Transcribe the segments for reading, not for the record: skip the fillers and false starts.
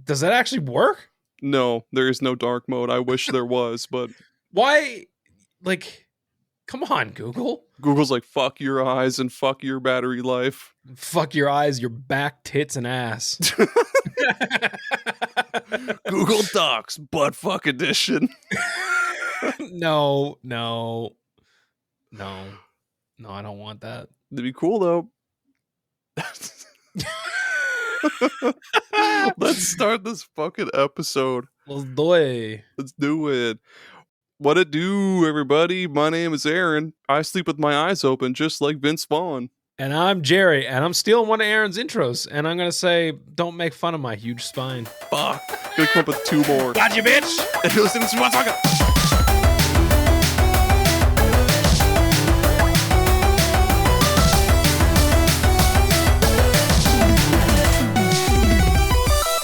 Does that actually work? No, there is no dark mode. I wish there was, but Why? Like, come on, Google. Google's like, fuck your eyes and fuck your battery life. Fuck your eyes, your back, tits, and ass. Google Docs, butt fuck edition. No, I don't want that. It'd be cool though. Let's start this fucking episode. Let's do it. What it do, everybody? My name is Aaron. I sleep with my eyes open, just like Vince Vaughn. And I'm Jerry, and I'm stealing one of Aaron's intros, and I'm gonna say, don't make fun of my huge spine. Fuck. Gonna come up with 2 more. Got you, bitch! And you're listening to Superpodsaga.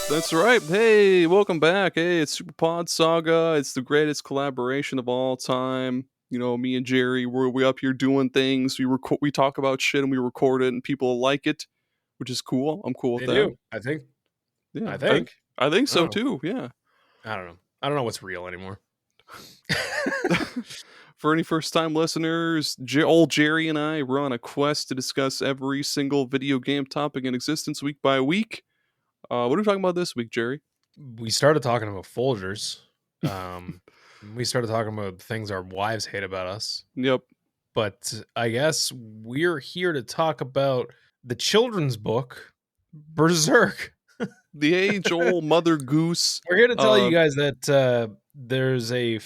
That's right. Hey, welcome back. Hey, it's superpodsaga. It's the greatest collaboration of all time. You know, me and Jerry, we up here doing things. We talk about shit and we record it, and people like it, which is cool. I'm cool with that. Do. I think. Yeah, I think so too. Yeah. I don't know what's real anymore. For any first-time listeners, old Jerry and I were on a quest to discuss every single video game topic in existence week by week. What are we talking about this week, Jerry? We started talking about Folgers. We started talking about things our wives hate about us. Yep. But I guess we're here to talk about the children's book, Berserk. The age-old Mother Goose. We're here to tell you guys that there's a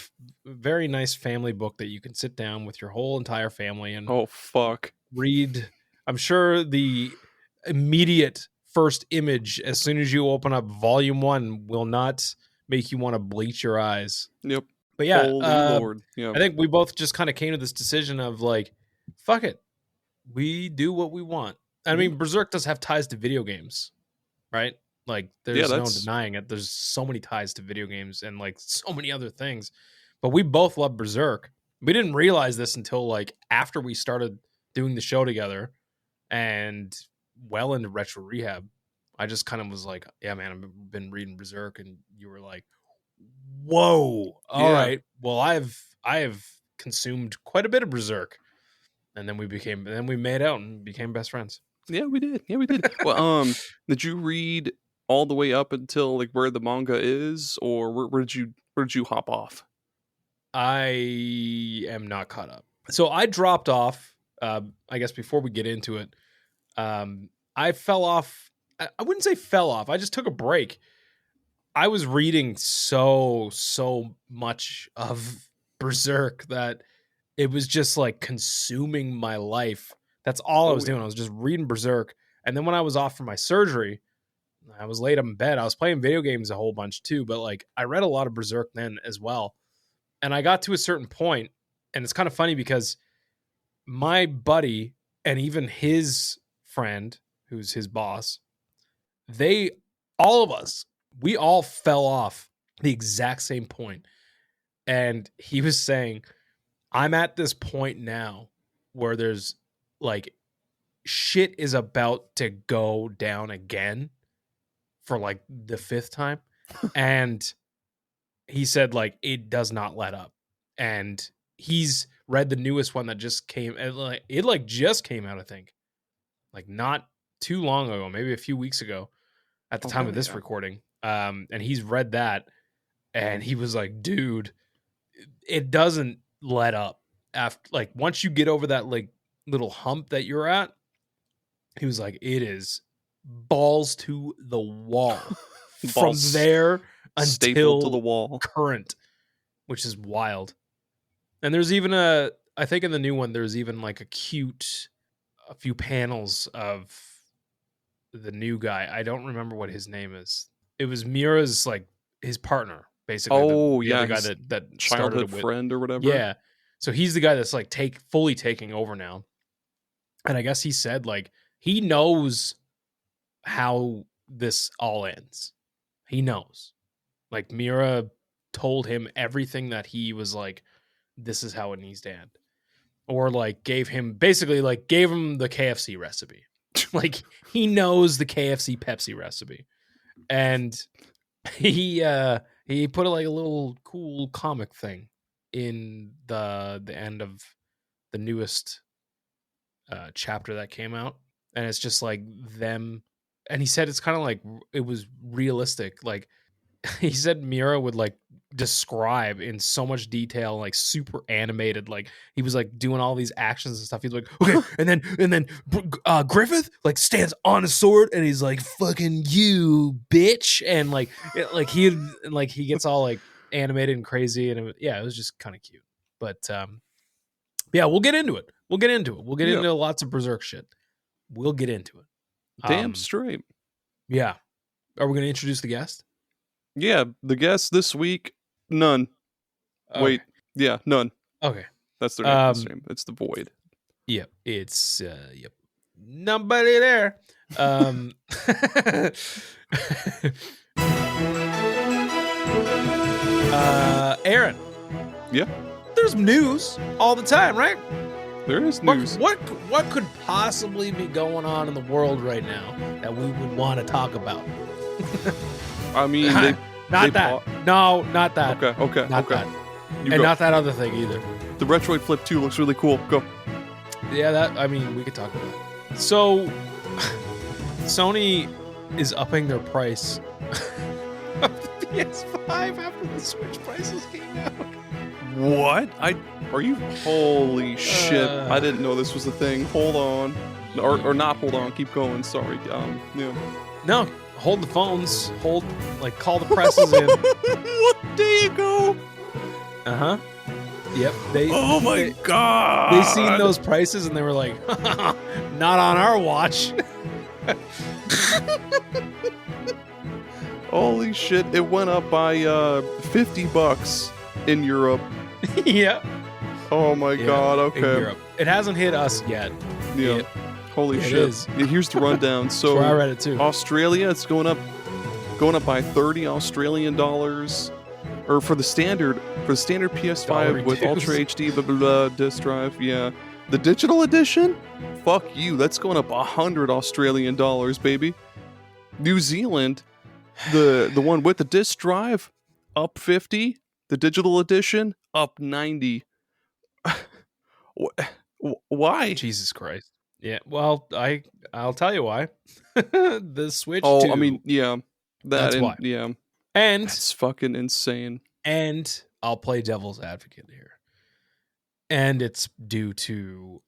very nice family book that you can sit down with your whole entire family and read. I'm sure the immediate first image as soon as you open up volume 1 will not make you want to bleach your eyes. Yep. But yeah, Lord. Yeah, I think we both just kind of came to this decision of like, fuck it, we do what we want. I mean, Berserk does have ties to video games, right? Like, there's no denying it. There's so many ties to video games and like so many other things. But we both love Berserk. We didn't realize this until like after we started doing the show together and well into Retro Rehab. I just kind of was like, yeah, man, I've been reading Berserk, and you were like, whoa, all right. Well, I have consumed quite a bit of Berserk, and then we made out and became best friends. Yeah, we did. Well, did you read all the way up until like where the manga is, or where did you hop off? I am not caught up, so I dropped off. I guess before we get into it, I fell off. I wouldn't say fell off. I just took a break. I was reading so much of Berserk that it was just like consuming my life. That's all I was doing. I was just reading Berserk. And then when I was off for my surgery, I was laid up in bed. I was playing video games a whole bunch too, but like I read a lot of Berserk then as well. And I got to a certain point, and it's kind of funny because my buddy and even his friend, who's his boss, we all fell off the exact same point. And he was saying, I'm at this point now where there's like shit is about to go down again for like the 5th time. And he said like it does not let up. And he's read the newest one that just came. It just came out, I think. Like not too long ago, maybe a few weeks ago at the time of this recording. And he's read that, and he was like, dude, it doesn't let up after, like, once you get over that like little hump that you're at. He was like, it is balls to the wall from there until to the wall current, which is wild. And there's even I think in the new one, there's even like a few panels of the new guy. I don't remember what his name is. It was Miura's like his partner, basically. The other guy that childhood friend or whatever. Yeah. So he's the guy that's like fully taking over now. And I guess he said like he knows how this all ends. He knows. Like Miura told him everything that he was like, this is how it needs to end. Or like gave him the KFC recipe. Like he knows the KFC Pepsi recipe. And he put like a little cool comic thing in the end of the newest chapter that came out, and it's just like them. And he said it's kind of like it was realistic. Like he said, Mira would like describe in so much detail, like super animated. Like he was like doing all these actions and stuff. He's like, okay, and then Griffith like stands on a sword and he's like, "Fucking you, bitch!" And like he gets all like animated and crazy, and it was just kind of cute. But yeah, we'll get into it. We'll get into lots of Berserk shit. We'll get into it. Damn straight. Yeah. Are we going to introduce the guest? Yeah, the guest this week, none. Okay. Wait, yeah, none. Okay. That's their name. It's the Void. Yep, it's nobody there. Aaron. Yeah. There's news all the time, right? There is news. What could possibly be going on in the world right now that we would want to talk about? I mean, not that. No, not that. Okay. Not that. And not that other thing either. The Retroid Flip 2 looks really cool. Go. Yeah, we could talk about it. So, Sony is upping their price of the PS5 after the Switch prices came out. What? Are you? Holy shit! I didn't know this was a thing. Hold on, or not. Hold on. Keep going. Sorry. Yeah. No, hold the phones. Call the presses in. What? There you go. Uh huh. Yep. Oh my god. They seen those prices and they were like, not on our watch. Holy shit! It went up by $50 in Europe. Yeah. Oh my god. Okay. In Europe. It hasn't hit us yet. Yeah. Holy shit. Is. Yeah, here's the rundown. So I read it too. Australia, it's going up by 30 Australian dollars, or for the standard PS5 with Ultra HD blah blah blah disc drive. Yeah. The digital edition, fuck you. That's going up 100 Australian dollars, baby. New Zealand, the one with the disc drive, up 50. The digital edition, up 90. Why? Jesus Christ. Yeah, well, I'll tell you why. The Switch 2. Oh, I mean, yeah. That's why. Yeah. And it's fucking insane. And I'll play devil's advocate here. And it's due to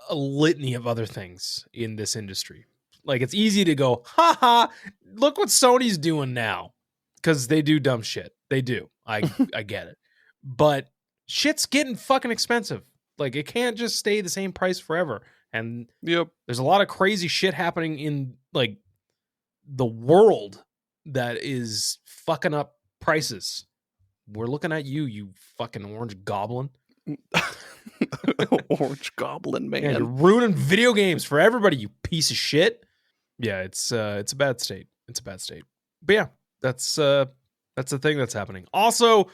a litany of other things in this industry. Like, it's easy to go, haha, look what Sony's doing now. Because they do dumb shit. They do. I get it. But shit's getting fucking expensive. Like, it can't just stay the same price forever. And there's a lot of crazy shit happening in, like, the world that is fucking up prices. We're looking at you fucking orange goblin. Orange goblin, man. Yeah, you're ruining video games for everybody, you piece of shit. Yeah, it's a bad state. It's a bad state. But yeah, that's the thing that's happening. Also,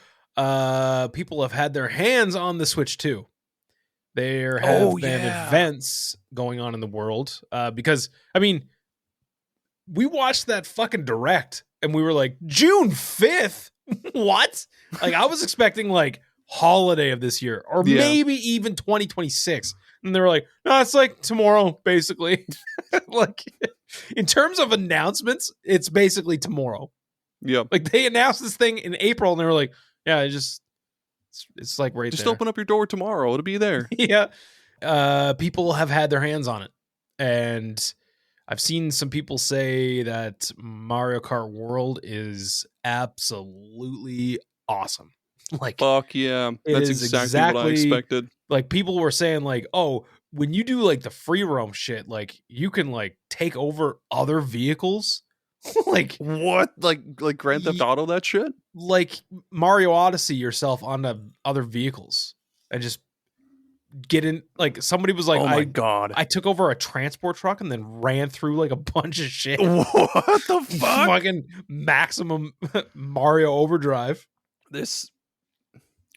people have had their hands on the Switch 2. There have been events going on in the world. Because, I mean, we watched that fucking direct and we were like, June 5th? What? Like, I was expecting, like, holiday of this year or maybe even 2026. And they were like, no, it's like tomorrow, basically. Like, in terms of announcements, it's basically tomorrow. Yep. Like, they announced this thing in April and they were like, yeah, it's like right just there. Open up your door tomorrow. It'll be there. Yeah. People have had their hands on it. And I've seen some people say that Mario Kart World is absolutely awesome. Like, fuck yeah. That's exactly what I expected. Like, people were saying, like, oh, when you do, like, the free roam shit, like, you can, like, take over other vehicles. Like, what? Like Grand Theft Auto, that shit? Like Mario Odyssey yourself onto other vehicles and just get in. Like, somebody was like, oh my god, I took over a transport truck and then ran through like a bunch of shit. What the fuck? Fucking maximum Mario Overdrive. This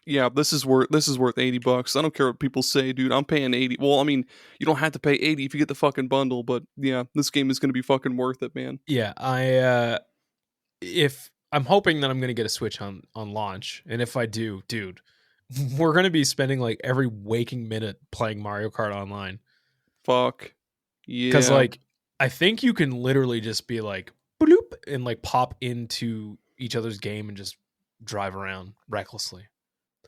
is worth $80. I don't care what people say, dude. I'm paying 80. Well, I mean, you don't have to pay 80 if you get the fucking bundle, but yeah, this game is going to be fucking worth it, man. Yeah, if I'm hoping that I'm going to get a Switch on launch, and if I do, dude, we're going to be spending like every waking minute playing Mario Kart online. Fuck. Because Yeah. like I think you can literally just be like bloop and like pop into each other's game and just drive around recklessly.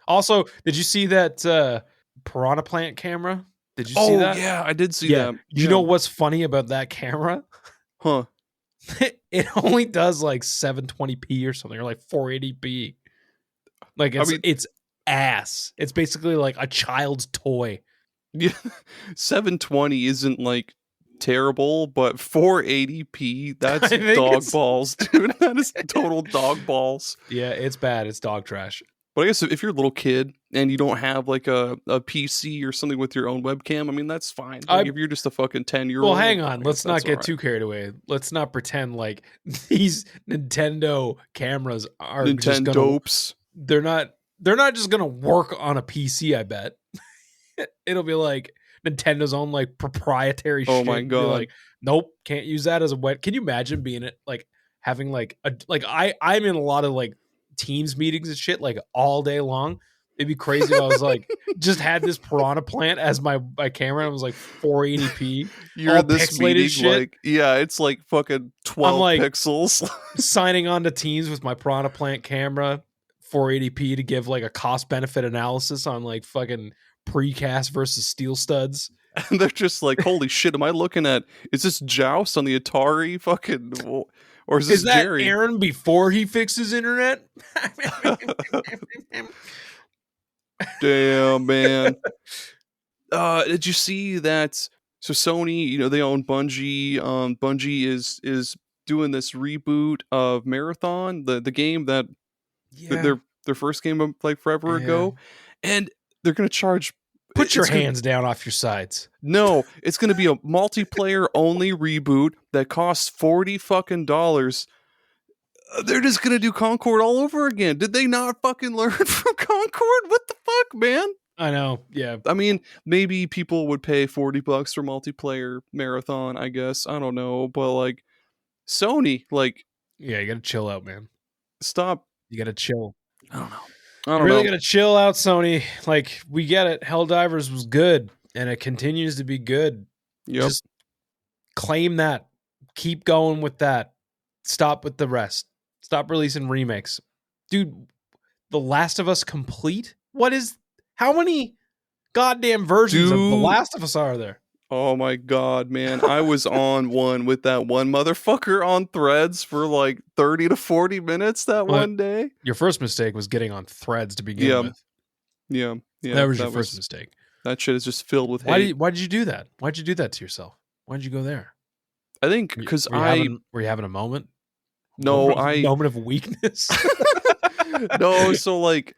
Also, did you see that Piranha Plant camera? Did you see that? Yeah, I did see Yeah. that. You know what's funny about that camera? Huh. It only does like 720p or something, or like 480p. Like it's ass. It's basically like a child's toy. Yeah, 720 isn't like terrible, but 480p, that's dog balls, dude. That is total dog balls. Yeah, it's bad. It's dog trash. But I guess if you're a little kid and you don't have like a PC or something with your own webcam, I mean, that's fine. Like if you're just a fucking 10-year-old. Well, hang on. Let's not get too carried away. Let's not pretend like these Nintendo cameras are Nintendopes. They're not just gonna work on a PC, I bet. It'll be like Nintendo's own like proprietary shit. Oh my god. Like, nope, can't use that as a wet. Can you imagine being it like having like a like I'm in a lot of like Teams meetings and shit like all day long. It'd be crazy if I was like just had this Piranha Plant as my camera and it was like 480p. You're all this pixelated meeting, shit. like it's like fucking 12 like, pixels. Signing on to Teams with my Piranha Plant camera, 480p to give like a cost benefit analysis on like fucking precast versus steel studs. And they're just like, holy shit, am I looking at, is this Joust on the Atari fucking, or is this that Jerry? Aaron before he fixes internet? Damn, man. Did you see that? So Sony, they own Bungie. Bungie is doing this reboot of Marathon, the game that their first game of like forever ago, and they're gonna charge. Put your hands down off your sides. No, it's gonna be a multiplayer only reboot that costs $40. They're just gonna do Concord all over again. Did they not fucking learn from Concord? What the fuck, man? I know. Yeah. I mean, maybe people would pay $40 for multiplayer Marathon, I guess. I don't know. But like Sony, like, yeah, you gotta chill out, man. Stop. You gotta chill. I don't know. You really gotta chill out, Sony. Like, we get it. Helldivers was good, and it continues to be good. Yep. Just claim that. Keep going with that. Stop with the rest. Stop releasing remakes. Dude, The Last of Us Complete? How many goddamn versions of The Last of Us are there? Oh my god, man. I was on one with that one motherfucker on Threads for like 30 to 40 minutes one day. Your first mistake was getting on Threads to begin with. Yeah. That was your first mistake. That shit is just filled with hate. Why did you do that? Why did you do that to yourself? Why did you go there? I think because were you having a moment? No, moment of weakness. No, so like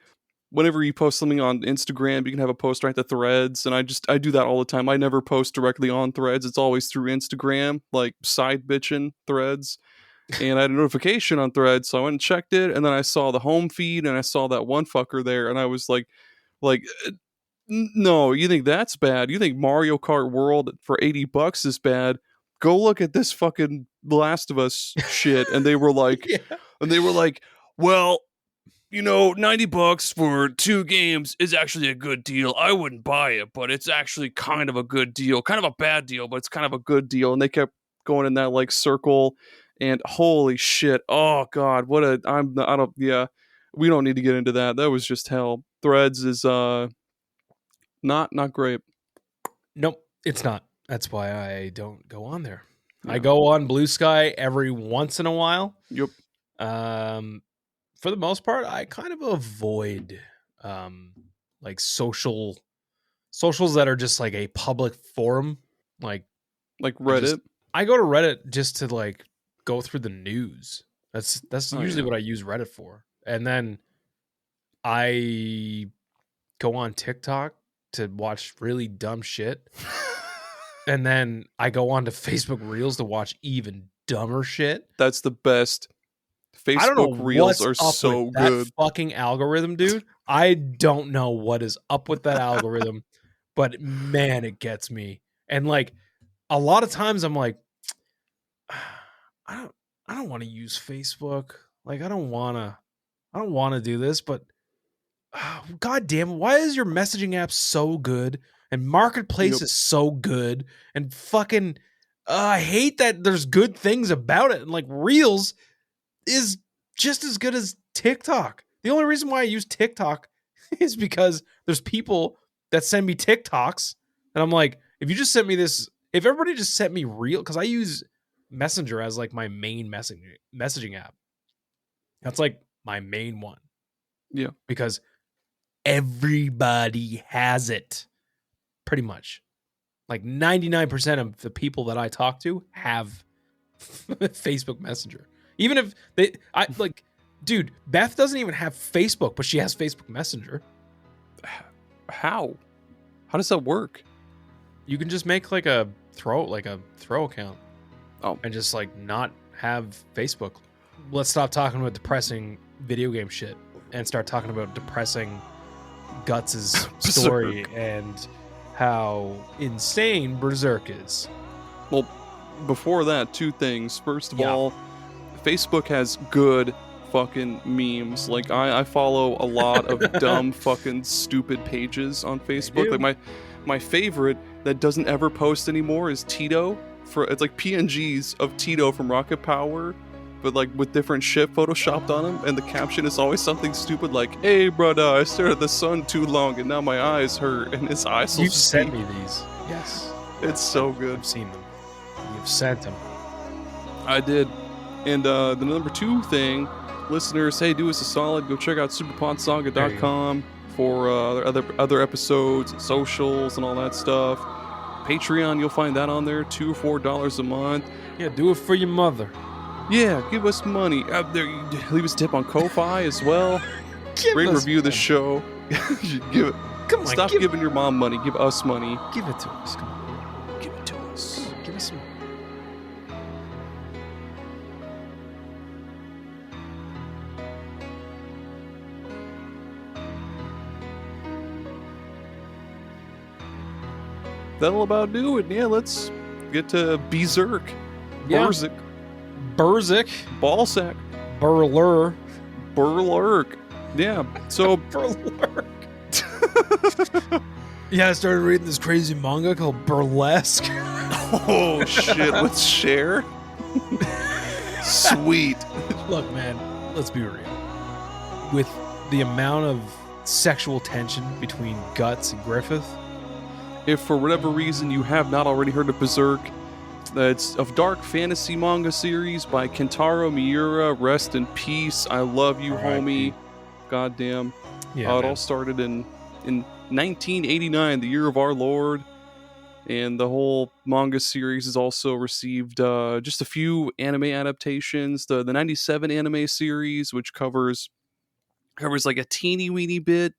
whenever you post something on Instagram, you can have a post right to Threads, and I do that all the time. I never post directly on Threads. It's always through Instagram, like side bitching Threads. And I had a notification on Threads, so I went and checked it, and then I saw the home feed, and I saw that one fucker there, and I was like, no, you think that's bad? You think Mario Kart World for $80 is bad? Go look at this fucking Last of Us shit. And they were like, well, $90 for 2 games is actually a good deal. I wouldn't buy it, but it's actually kind of a good deal. Kind of a bad deal, but it's kind of a good deal. And they kept going in that like circle, and holy shit. Oh god, we don't need to get into that. That was just hell. Threads is not great. Nope, it's not. That's why I don't go on there. Yeah. I go on Blue Sky every once in a while. Yep. For the most part, I kind of avoid like socials that are just like a public forum, like Reddit. I go to Reddit just to like go through the news. That's usually what I use Reddit for. And then I go on TikTok to watch really dumb shit. And then I go on to Facebook Reels to watch even dumber shit. That's the best. Facebook Reels are so good. That fucking algorithm, dude. I don't know what is up with that algorithm, but man, it gets me. And like a lot of times I'm like, I don't want to use Facebook. Like, I don't want to do this, but God damn it, why is your messaging app so good and Marketplace Yep. is so good and fucking I hate that there's good things about it, and like Reels is just as good as TikTok. The only reason why I use TikTok is because there's people that send me TikToks and I'm like, if you just sent me this, if everybody just sent me Reel, because I use Messenger as like my main messaging app. That's like my main one. Yeah. Because everybody has it. Pretty much. Like 99% of the people that I talk to have Facebook Messenger. Even if dude, Beth doesn't even have Facebook, but she has Facebook Messenger. How does that work? You can just make like a throw account. Oh. And just like not have Facebook. Let's stop talking about depressing video game shit and start talking about depressing Guts' story and how insane Berserk is. Well, before that, two things. First of all, Facebook has good fucking memes. Like I follow a lot of dumb fucking stupid pages on Facebook. Like my favorite that doesn't ever post anymore is Tito. It's like PNGs of Tito from Rocket Power, but like with different shit photoshopped on him, and the caption is always something stupid like, "Hey brother, I stared at the sun too long and now my eyes hurt," and his eyes will You've sent me these. Yes. It's so good. I've seen them. You've sent them. I did. And the number two thing, listeners, hey, do us a solid. Go check out superpodsaga.com for other episodes and socials and all that stuff. Patreon, you'll find that on there, $2 or $4 a month. Yeah, do it for your mother. Yeah, give us money. Leave us a tip on Ko-Fi as well. Rate and review the show. Give it. Come on, stop giving your mom money. Give us money. Give it to us. Come on. Give it to us. Give us some. That'll about do it. Yeah, let's get to Berserk. Yeah. Berserk. Ballsack. Berserk. Yeah. So Berserk. Yeah, I started reading this crazy manga called Burlesque. Oh shit, let's share. Sweet. Look, man, let's be real. With the amount of sexual tension between Guts and Griffith, if for whatever reason you have not already heard of Berserk, it's a dark fantasy manga series by Kentaro Miura. Rest in peace. I love you, homie. Goddamn. Yeah, it all started in 1989, the year of our Lord. And the whole manga series has also received just a few anime adaptations. The 97 anime series, which covers like a teeny weeny bit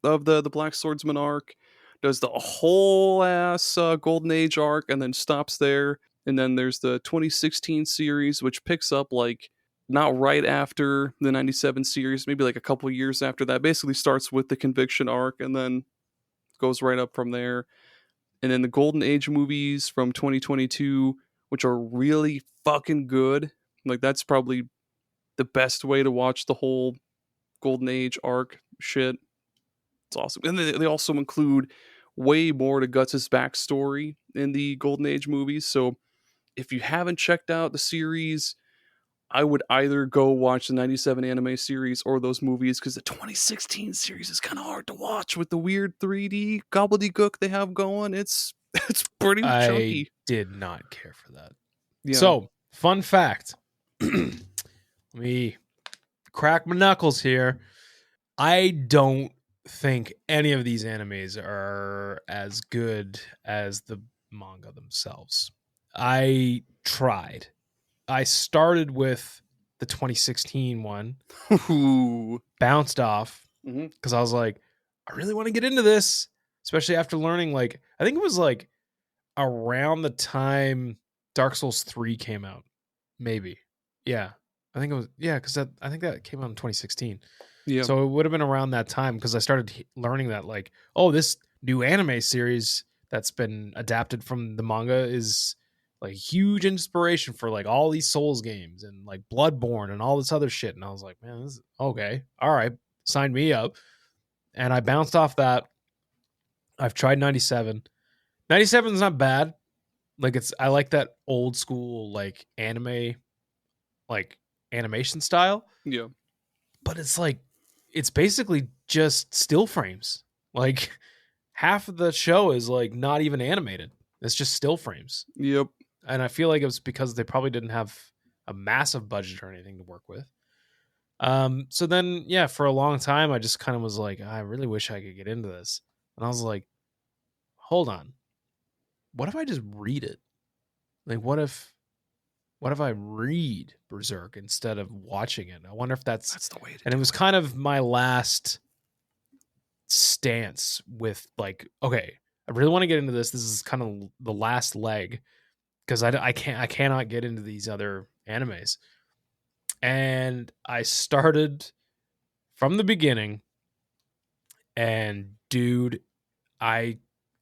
of the Black Swordsman arc, does the whole ass Golden Age arc and then stops there. And then there's the 2016 series, which picks up like not right after the 97 series, maybe like a couple years after that. Basically starts with the Conviction arc and then goes right up from there. And then the Golden Age movies from 2022, which are really fucking good. Like that's probably the best way to watch the whole Golden Age arc shit. It's awesome. And they also include way more to Guts' backstory in the Golden Age movies. So if you haven't checked out the series, I would either go watch the 97 anime series or those movies, because the 2016 series is kind of hard to watch with the weird 3D gobbledygook they have going. It's pretty chunky. I did not care for that. Yeah. So, fun fact. Let me crack my knuckles here. I don't think any of these animes are as good as the manga themselves. I tried. I started with the 2016 one, bounced off because I was like, I really want to get into this, especially after learning, like, I think it was like around the time Dark Souls 3 came out. Maybe. Yeah. I think it was, because I think that came out in 2016. Yeah. So it would have been around that time because I started learning that, like, oh, this new anime series that's been adapted from the manga is like huge inspiration for like all these Souls games and like Bloodborne and all this other shit. And I was like, man, this is okay. All right, sign me up. And I bounced off that. I've tried 97. 97 is not bad. Like I like that old school like anime, like animation style. Yeah. But it's basically just still frames. Like half of the show is like not even animated. It's just still frames. Yep. And I feel like it was because they probably didn't have a massive budget or anything to work with. So then, yeah, for a long time, I just kind of was like, I really wish I could get into this. And I was like, hold on. What if I just read it? Like, what if I read Berserk instead of watching it? I wonder if that's the way to and it was kind of my last stance with like, okay, I really want to get into this. This is kind of the last leg because I cannot get into these other animes. And I started from the beginning, and dude, I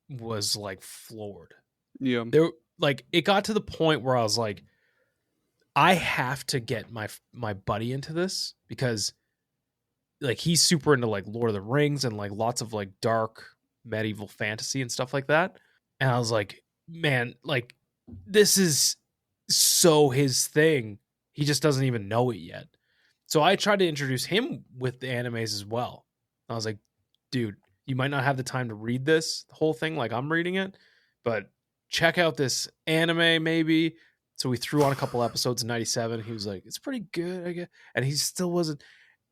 was like floored. Yeah. There, like, it got to the point where I was like, I have to get my buddy into this because like he's super into like Lord of the Rings and like lots of like dark medieval fantasy and stuff like that. And I was like, man, like this is so his thing. He just doesn't even know it yet. So I tried to introduce him with the animes as well. I was like, dude, you might not have the time to read this the whole thing like I'm reading it, but check out this anime maybe. So we threw on a couple episodes in 97. He was like, it's pretty good, I guess. And he still wasn't.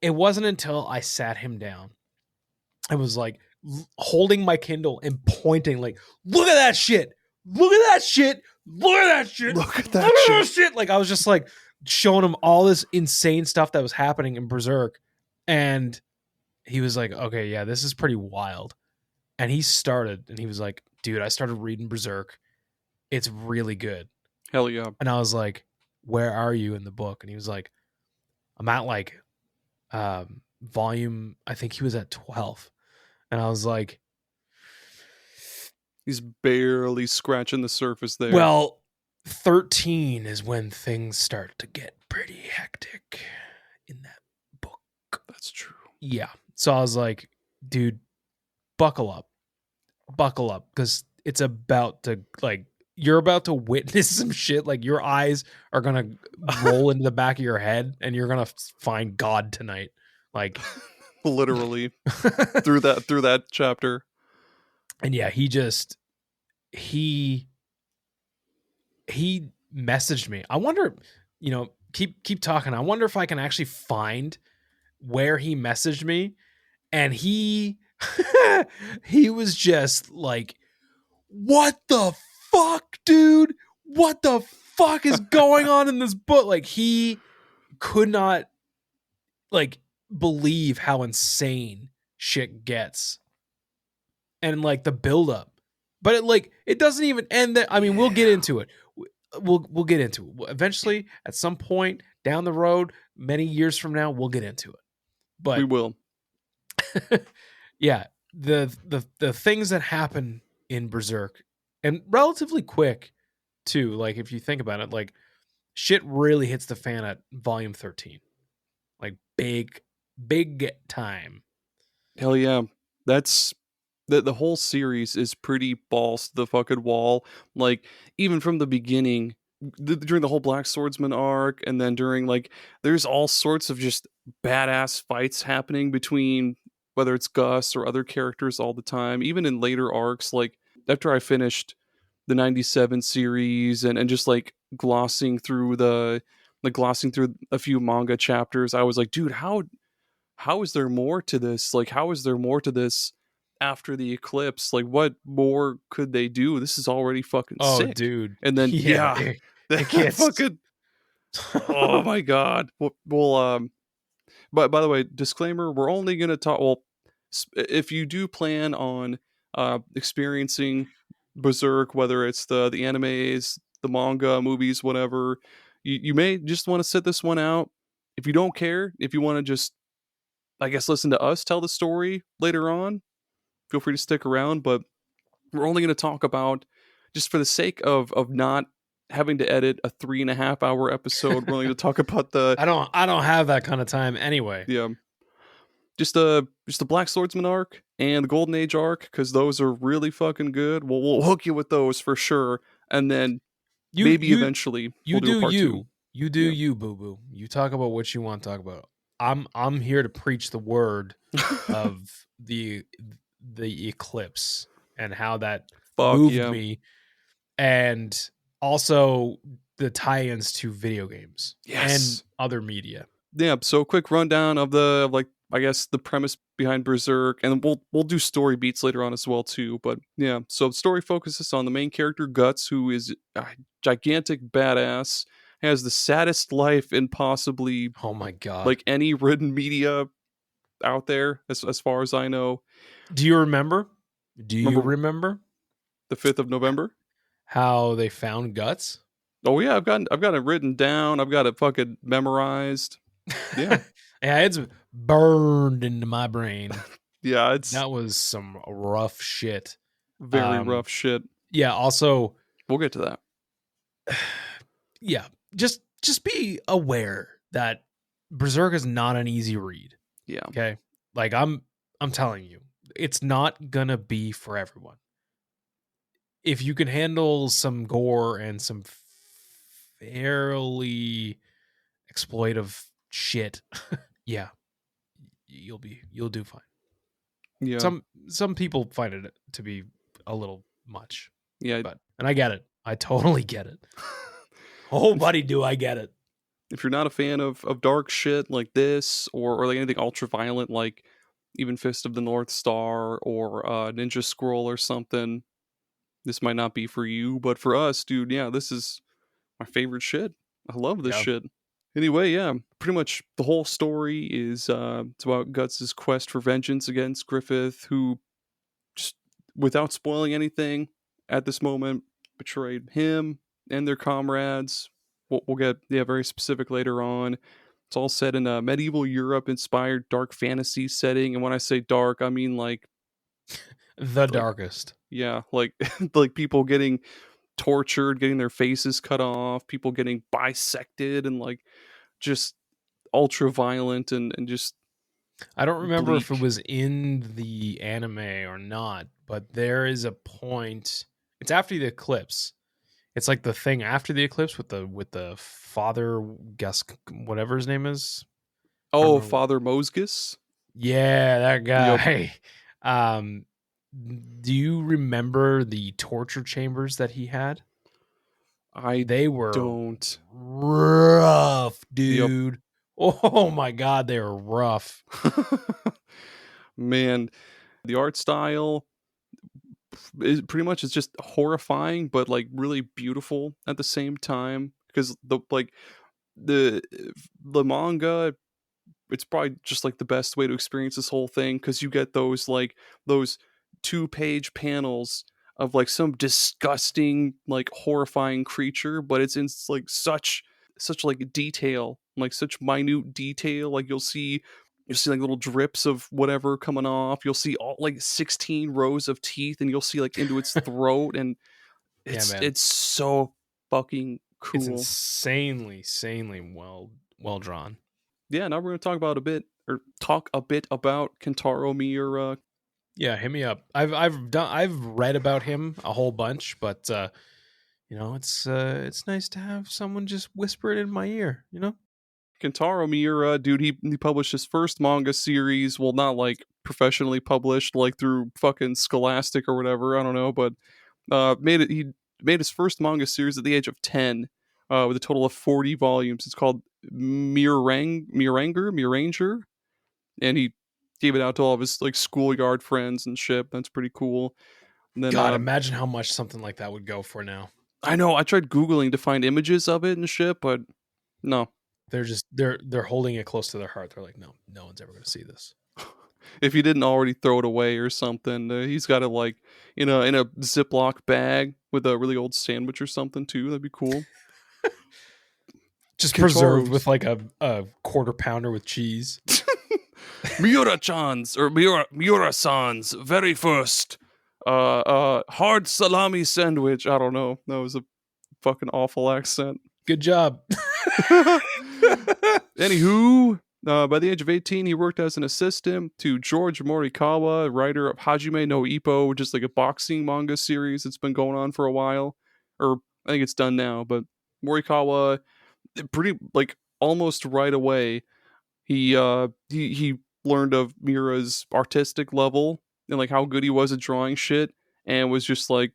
It wasn't until I sat him down and was like holding my Kindle and pointing like, look at that shit. Look at that shit. Look at that shit. Look at that shit. Like I was just like showing him all this insane stuff that was happening in Berserk. And he was like, okay, yeah, this is pretty wild. And he started and he was like, dude, I started reading Berserk. It's really good. Hell yeah. And I was like, where are you in the book? And he was like, I'm at like volume, I think he was at 12. And I was like, he's barely scratching the surface there. well, 13 is when things start to get pretty hectic in that book. That's true. Yeah. So I was like, dude, buckle up, because it's about to like, you're about to witness some shit. Like your eyes are going to roll into the back of your head and you're going to find God tonight. Like literally through that chapter. And yeah, he messaged me. I wonder, keep talking. I wonder if I can actually find where he messaged me. And he was just like, what the fuck, dude? What the fuck is going on in this book? Like he could not like believe how insane shit gets. And like the build up. But it doesn't even end there. I mean, we'll get into it. We'll get into it. Eventually, at some point down the road, many years from now, we'll get into it. But we will. Yeah, the things that happen in Berserk, and relatively quick too. Like if you think about it, like shit really hits the fan at volume 13. Like big time. Hell yeah. That's the whole series is pretty balls to the fucking wall. Like even from the beginning, during the whole Black Swordsman arc, and then during like there's all sorts of just badass fights happening between whether it's Gus or other characters all the time. Even in later arcs, like after I finished the 97 series and just like glossing through a few manga chapters, I was like, dude, how is there more to this? Like, how is there more to this after the eclipse? Like, what more could they do? This is already fucking sick. Dude. And then it gets fucking oh my god. Well, but by the way, disclaimer: we're only gonna talk. Well, if you do plan on experiencing Berserk, whether it's the animes, the manga, movies, whatever, you may just want to sit this one out. If you don't care, if you want to just, I guess, listen to us tell the story later on, feel free to stick around. But we're only going to talk about, just for the sake of not having to edit a 3.5 hour episode. We're only to talk about the I don't have that kind of time anyway. yeah, just the Black Swordsman arc and the Golden Age arc, because those are really fucking good. We'll hook you with those for sure, and then maybe eventually we'll do a part 2. You do you, boo boo. You talk about what you want to talk about. I'm here to preach the word of the eclipse and how that moved me, and also the tie-ins to video games and other media. Yeah, so quick rundown of the I guess the premise behind Berserk, and we'll do story beats later on as well too. But yeah, so the story focuses on the main character Guts, who is a gigantic badass, has the saddest life in possibly oh my god, like any written media out there, as far as I know. Do you remember? You remember the 5th of November? How they found Guts? Oh yeah, I've got it written down. I've got it fucking memorized. Yeah. Yeah, it's burned into my brain. Yeah, that was some rough shit. Very rough shit. Yeah, also we'll get to that. Yeah, just be aware that Berserk is not an easy read. Yeah. Okay? Like I'm telling you, it's not gonna be for everyone. If you can handle some gore and some fairly exploitive shit, yeah, you'll do fine. Yeah. Some people find it to be a little much. Yeah. And I get it. I totally get it. Oh, buddy, do I get it. If you're not a fan of dark shit like this, or like anything ultra violent, like even Fist of the North Star or Ninja Scroll or something, this might not be for you. But for us, dude, yeah, this is my favorite shit. I love this shit. Anyway, yeah, pretty much the whole story is it's about Guts' quest for vengeance against Griffith, who, just without spoiling anything at this moment, betrayed him and their comrades. We'll get very specific later on. It's all set in a medieval Europe-inspired dark fantasy setting, and when I say dark, I mean like the darkest. Yeah, like like people getting tortured, getting their faces cut off, people getting bisected, and like just ultra violent and just I don't remember bleak. if it was in the anime or not, but there is a point. It's after the eclipse. It's like the thing after the eclipse with the father Gus, whatever his name is. Oh, Father Mosgus? Yeah, that guy. Yep. Do you remember the torture chambers that he had? They were rough, dude. Yep. Oh my god, they were rough. Man, the art style is pretty much it's just horrifying, but like really beautiful at the same time. Because the manga, it's probably just like the best way to experience this whole thing, because you get those 2-page panels of like some disgusting, like horrifying creature, but it's in like such like detail, like such minute detail. Like you'll see like little drips of whatever coming off. You'll see all like 16 rows of teeth, and you'll see like into its throat, and it's so fucking cool. It's insanely well drawn. Yeah, now we're gonna talk a bit about Kentaro Miura. Yeah, hit me up. I've read about him a whole bunch, but it's nice to have someone just whisper it in my ear, you know? Kentaro Miura, dude, he published his first manga series, well, not like professionally published, like through fucking Scholastic or whatever, I don't know, but he made his first manga series at the age of 10, with a total of 40 volumes. It's called Miranger, and he gave it out to all of his like schoolyard friends and shit. That's pretty cool. And then, God, imagine how much something like that would go for now. I know. I tried Googling to find images of it and shit, but no. They're holding it close to their heart. They're like, no one's ever going to see this. If he didn't already throw it away or something, he's got it like in a Ziploc bag with a really old sandwich or something too. That'd be cool. Just preserved with like a quarter pounder with cheese. Miura-chan's or Miura-san's very first hard salami sandwich. I don't know. That was a fucking awful accent. Good job. Anywho, by the age of 18, he worked as an assistant to George Morikawa, writer of Hajime no Ippo, which is like a boxing manga series that's been going on for a while. Or I think it's done now, but Morikawa, pretty like almost right away, he learned of Miura's artistic level and like how good he was at drawing shit, and was just like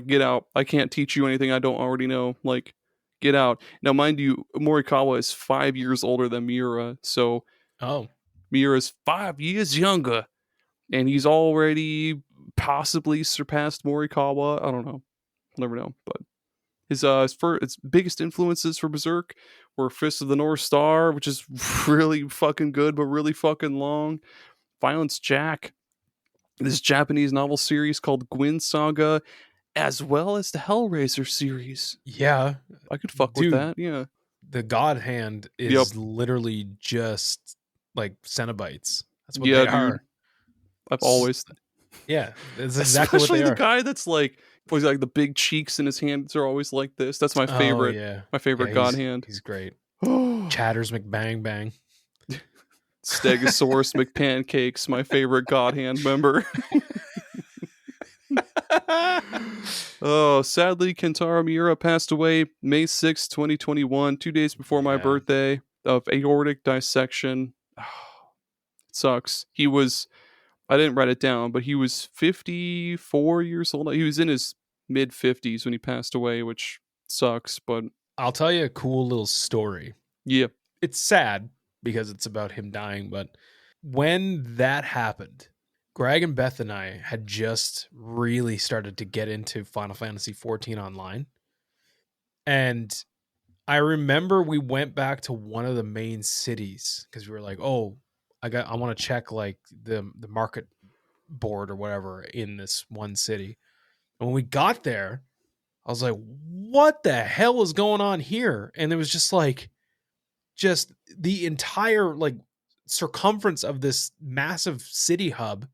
get out. I can't teach you anything I don't already know. Like, get out. Now, mind you, Morikawa is 5 years older than Miura, so Oh, Miura's 5 years younger, and he's already possibly surpassed Morikawa. I don't know. I'll never know. But his biggest influences for Berserk were Fist of the North Star, which is really fucking good, but really fucking long. Violence Jack, this Japanese novel series called Gwyn Saga, as well as the Hellraiser series. yeah. I could fuck Dude, with that, yeah. The God Hand is literally just like Cenobites. That's what they are. Dude. I've always... Yeah, that's exactly Especially what they the are. guy that's like the big cheeks in his hands are always like this. That's my favorite. Oh, yeah. My favorite God Hand. He's great. Chatters McBang Bang. Stegosaurus McPancakes, my favorite God Hand member. Oh, sadly, Kentaro Miura passed away May 6, 2021, 2 days before my birthday, of aortic dissection. It sucks. I didn't write it down, but he was 54 years old. He was in his mid 50s when he passed away, which sucks, but... I'll tell you a cool little story. Yeah. It's sad because it's about him dying, but when that happened, Greg and Beth and I had just really started to get into Final Fantasy XIV Online. And I remember we went back to one of the main cities because we were like, oh, I want to check like the market board or whatever in this one city. And when we got there, I was like, what the hell is going on here? And it was just the entire like circumference of this massive city hub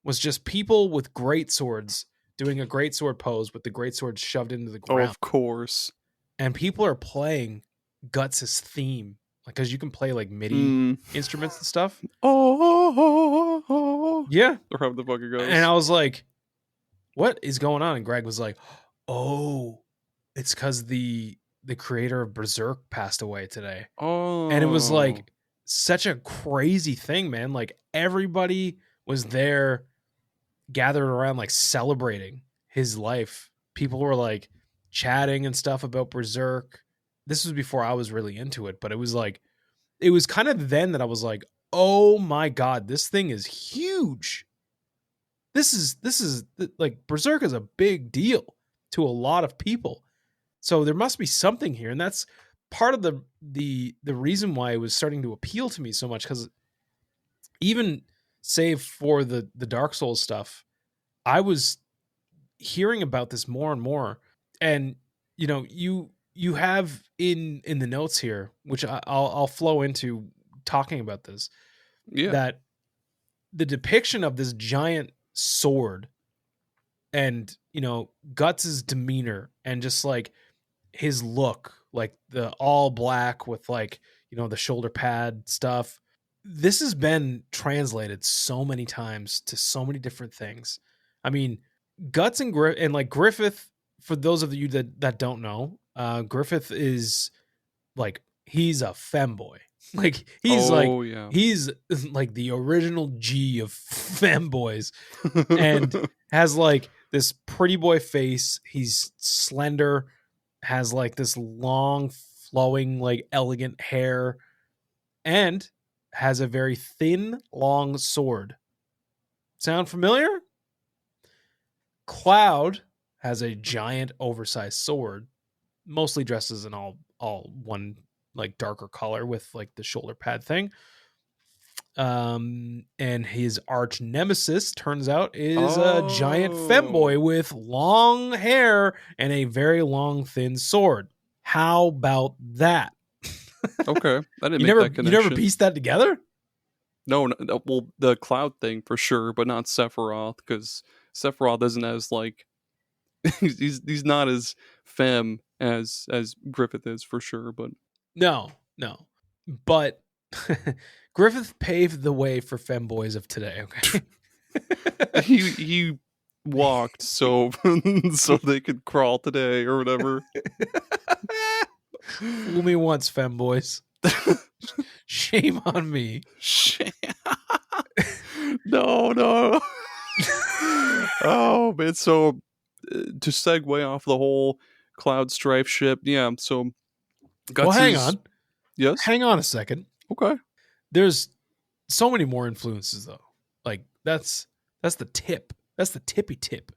was just people with great swords doing a great sword pose with the great sword shoved into the ground. Oh, of course. And people are playing Guts' theme, like, because you can play like MIDI instruments and stuff. Yeah, or however the fuck it goes. And I was like, "What is going on?" And Greg was like, "Oh, it's because the creator of Berserk passed away today." Oh, and it was like such a crazy thing, man. Like everybody was there, gathered around, like celebrating his life. People were like chatting and stuff about Berserk. This was before I was really into it, but it was kind of then that I was like, oh my God, this thing is huge. This is like Berserk is a big deal to a lot of people. So there must be something here. And that's part of the reason why it was starting to appeal to me so much. Cause even save for the Dark Souls stuff, I was hearing about this more and more. And you have in the notes here, which I'll flow into talking about this, that the depiction of this giant sword and, Guts' demeanor and just like his look, like the all black with like, the shoulder pad stuff. This has been translated so many times to so many different things. I mean, Guts and Griffith, for those of you that don't know, Griffith is like, he's a femboy. Like he's he's like the original G of femboys, and has like this pretty boy face. He's slender, has like this long flowing, like elegant hair, and has a very thin, long sword. Sound familiar? Cloud has a giant oversized sword, mostly dresses in all one like darker color with like the shoulder pad thing. And his arch nemesis turns out is a giant femboy with long hair and a very long thin sword. How about that? Okay, I didn't make that connection. You never pieced that together? No, well, the Cloud thing for sure, but not Sephiroth, because Sephiroth isn't as like he's not as femme as Griffith is for sure, but No. But Griffith paved the way for femboys of today, okay? he walked so they could crawl today or whatever. Fool me once, femboys. Shame on me. No. Oh man, so to segue off the whole Cloud Strife ship, yeah, so Well, hang on. Yes? Hang on a second. Okay. There's so many more influences though. Like that's the tip. That's the tippy tip.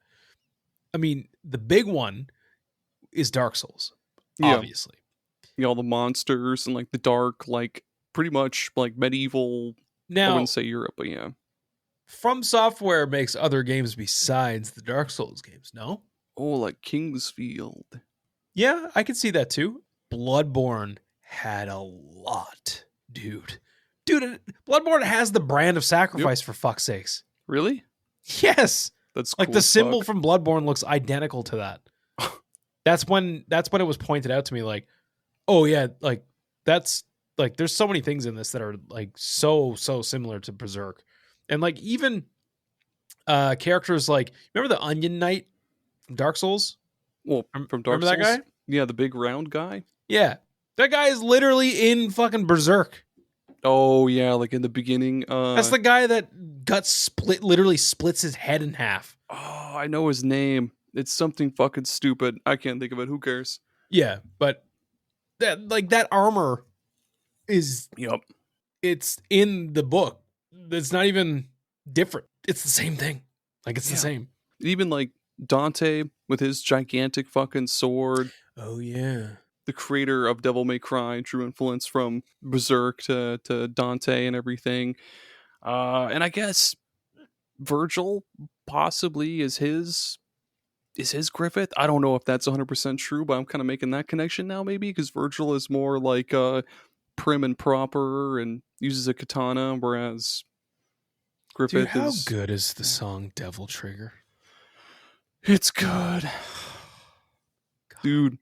I mean, the big one is Dark Souls, obviously. Yeah, all the monsters and like the dark, like pretty much like medieval. Now, I wouldn't say Europe, but yeah. From Software makes other games besides the Dark Souls games, no? Oh, like Kingsfield. Yeah, I could see that too. Bloodborne had a lot, dude. Bloodborne has the brand of sacrifice, for fuck's sakes. Really? Yes. That's like cool the symbol from Bloodborne looks identical to that. That's when it was pointed out to me, like, oh yeah, like that's like there's so many things in this that are like so similar to Berserk. And like even characters like, remember the Onion Knight from Dark Souls? Well, from Dark Souls? Remember that guy? Yeah, the big round guy? Yeah. That guy is literally in fucking Berserk. Oh, yeah, like in the beginning. That's the guy that guts literally splits his head in half. Oh, I know his name. It's something fucking stupid. I can't think of it. Who cares? Yeah, but that armor is... Yep. It's in the book. It's not even different. It's the same thing. Like, it's the same. Even like Dante with his gigantic fucking sword. Oh, yeah. The creator of Devil May Cry drew influence from Berserk to Dante and everything. And I guess Virgil possibly is his Griffith. I don't know if that's 100% true, but I'm kind of making that connection now maybe, because Virgil is more like prim and proper and uses a katana, whereas Griffith Dude, how good is the song Devil Trigger? It's good. Dude.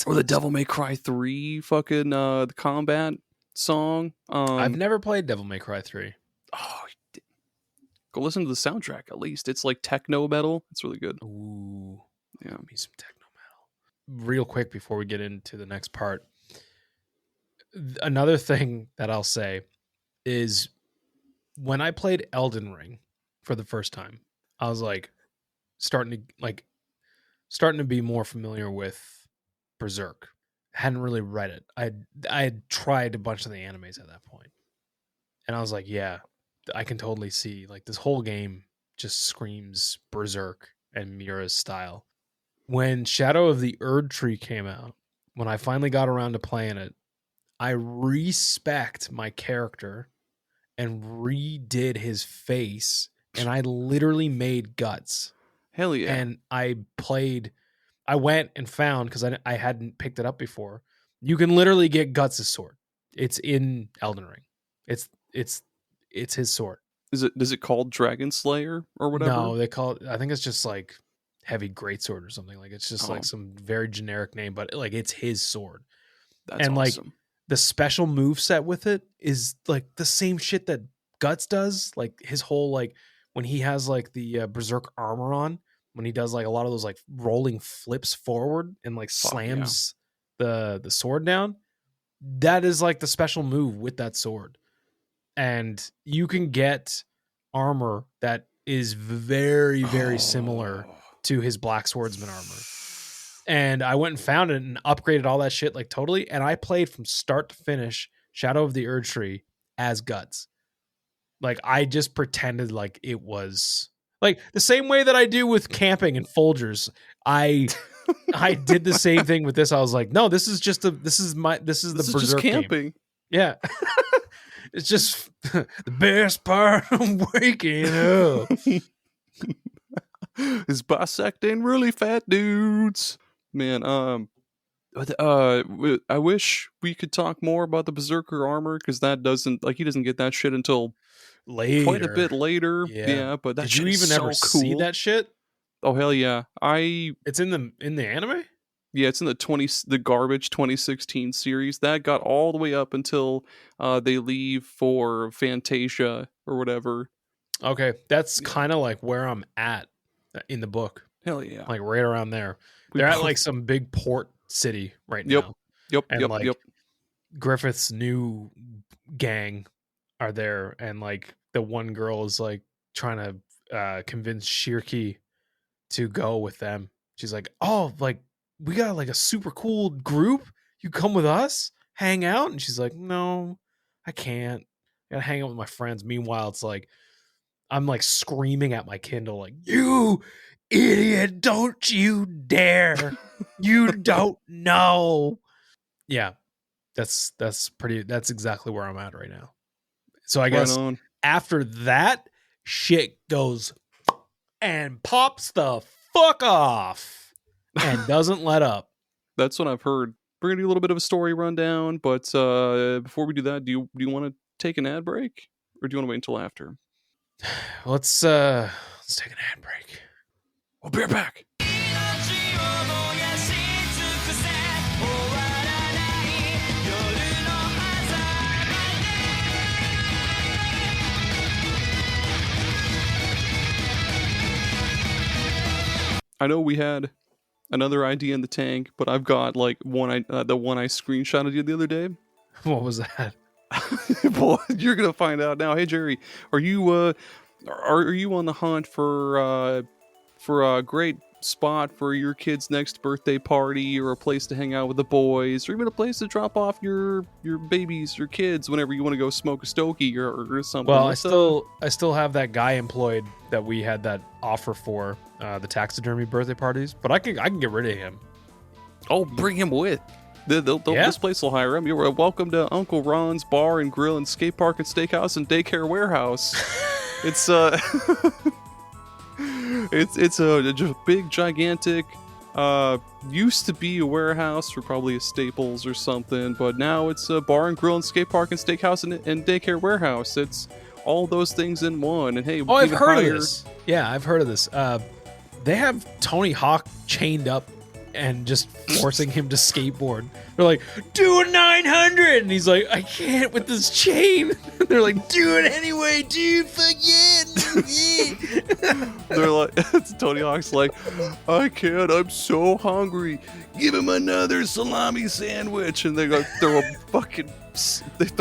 Or the Devil May Cry 3 fucking the combat song. I've never played Devil May Cry 3. Oh, go listen to the soundtrack at least. It's like techno metal. It's really good. Ooh. Yeah. Me some techno metal. Real quick before we get into the next part. Another thing that I'll say is when I played Elden Ring for the first time, I was like starting to be more familiar with Berserk. Hadn't really read it. I had tried a bunch of the animes at that point. And I was like, yeah, I can totally see like this whole game just screams Berserk and Mira's style. When Shadow of the Erd Tree came out, when I finally got around to playing it, I respect my character and redid his face, and I literally made guts. Hell yeah. And I went and found, because I hadn't picked it up before, you can literally get Guts' sword. It's in Elden Ring. It's his sword. Is it called Dragon Slayer or whatever? No, they call it, I think it's just like Heavy Greatsword or something. Like it's just like some very generic name, but like it's his sword. That's and awesome. Like the special move set with it is like the same shit that Guts does. Like his whole, like when he has like the Berserk armor on, when he does like a lot of those like rolling flips forward and like slams the sword down, that is like the special move with that sword. And you can get armor that is very, very similar to his Black Swordsman armor. And I went and found it and upgraded all that shit like totally. And I played from start to finish Shadow of the Erd Tree as Guts. Like I just pretended like it was like the same way that I do with camping and Folgers. I did the same thing with this. I was like, no, this is the Berserk just camping. Game. Yeah. It's just the best part of waking up. Is bisecting really fat dudes. Man, I wish we could talk more about the Berserker armor, because that doesn't, like, he doesn't get that shit until later. Quite a bit later. Yeah, but that did shit you even is ever so cool. see that shit? Oh hell yeah! It's in the anime. Yeah, it's in the garbage 2016 series that got all the way up until they leave for Fantasia or whatever. Okay, that's kind of like where I'm at in the book. Hell yeah! Like right around there. They're at like some big port city right now. Yep. And like Griffith's new gang are there, and like the one girl is like trying to convince Shirky to go with them. She's like, "Oh, like we got like a super cool group. You come with us, hang out." And she's like, "No, I can't. I gotta hang out with my friends." Meanwhile, it's like I'm like screaming at my Kindle, like, "You idiot! Don't you dare! You don't know." Yeah, that's exactly where I'm at right now. So I guess after that, shit goes and pops the fuck off and doesn't let up. That's what I've heard. We're gonna do a little bit of a story rundown, but before we do that, do you want to take an ad break, or do you want to wait until after? Let's take an ad break. We'll be right back. I know we had another idea in the tank, but I've got like the one I screenshotted you the other day. What was that? Well, you're gonna find out now. Hey Jerry, are you on the hunt for a great spot for your kid's next birthday party, or a place to hang out with the boys, or even a place to drop off your babies, your kids whenever you want to go smoke a stogie or something? Well, I still have that guy employed that we had that offer for the taxidermy birthday parties, but I can get rid of him. Oh, bring him with. This place will hire him. You're welcome to Uncle Ron's Bar and Grill and Skate Park and Steakhouse and Daycare Warehouse. It's it's a big, gigantic, used to be a warehouse for probably a Staples or something, but now it's a bar and grill and skate park and steakhouse and daycare warehouse. It's all those things in one. And hey, I've heard of this. Yeah, I've heard of this. They have Tony Hawk chained up and just forcing him to skateboard. They're like, "Do a 900," and he's like, "I can't with this chain." They're like, "Do it anyway, dude. Fuck yeah." They're like, Tony Hawk's like, "I can't. I'm so hungry. Give him another salami sandwich." And they go throw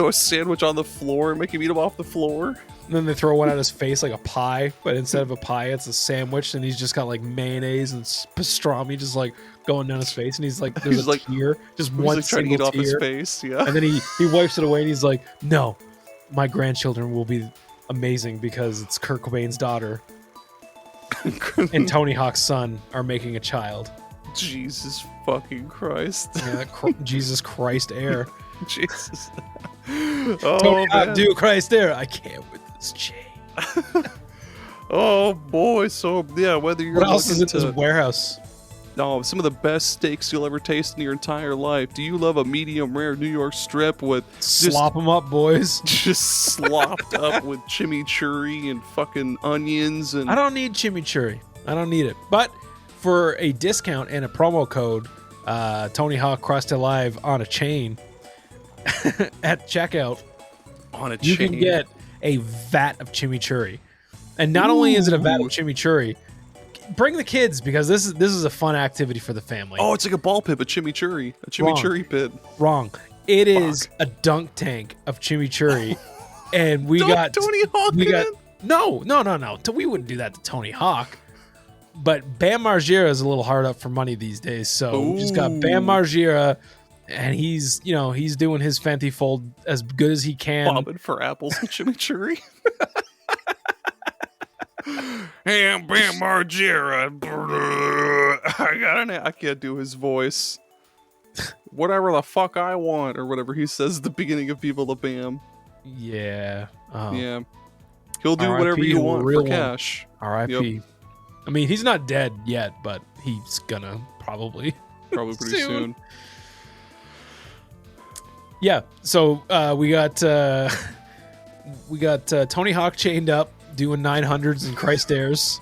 a sandwich on the floor and make him eat him off the floor. And then they throw one at his face like a pie, but instead of a pie, it's a sandwich, and he's just got like mayonnaise and pastrami just like going down his face, and he's like, there's a tear, just one like trying to eat off his face, yeah. And then he wipes it away, and he's like, "No, my grandchildren will be amazing because it's Kurt Cobain's daughter and Tony Hawk's son are making a child." Jesus fucking Christ! Yeah, Jesus Christ air. Jesus. Tony Hawk, do Christ air. I can't with this chain. Oh boy! So yeah, whether you're what else is in this warehouse? No, some of the best steaks you'll ever taste in your entire life. Do you love a medium rare New York strip with slop them up, boys? Just slopped up with chimichurri and fucking onions and. I don't need chimichurri. I don't need it. But for a discount and a promo code, Tony Hawk Crust Alive on a chain at checkout, you can get a vat of chimichurri. And not only is it a vat of chimichurri, bring the kids because this is a fun activity for the family. Oh, it's like a ball pit, but chimichurri. A chimichurri pit. Wrong. It is a dunk tank of chimichurri. And we got Tony Hawk. No. We wouldn't do that to Tony Hawk. But Bam Margera is a little hard up for money these days. So we just got Bam Margera, and he's doing his Fenty Fold as good as he can. Bobbing for apples and chimichurri. Hey, I'm Bam Margera. I can't do his voice. Whatever the fuck I want, or whatever he says at the beginning of People to Bam. Yeah. Yeah. He'll do whatever you want for cash. R.I.P. Yep. I mean, he's not dead yet, but he's gonna probably pretty soon. Yeah. So we got Tony Hawk chained up doing 900s and Christ airs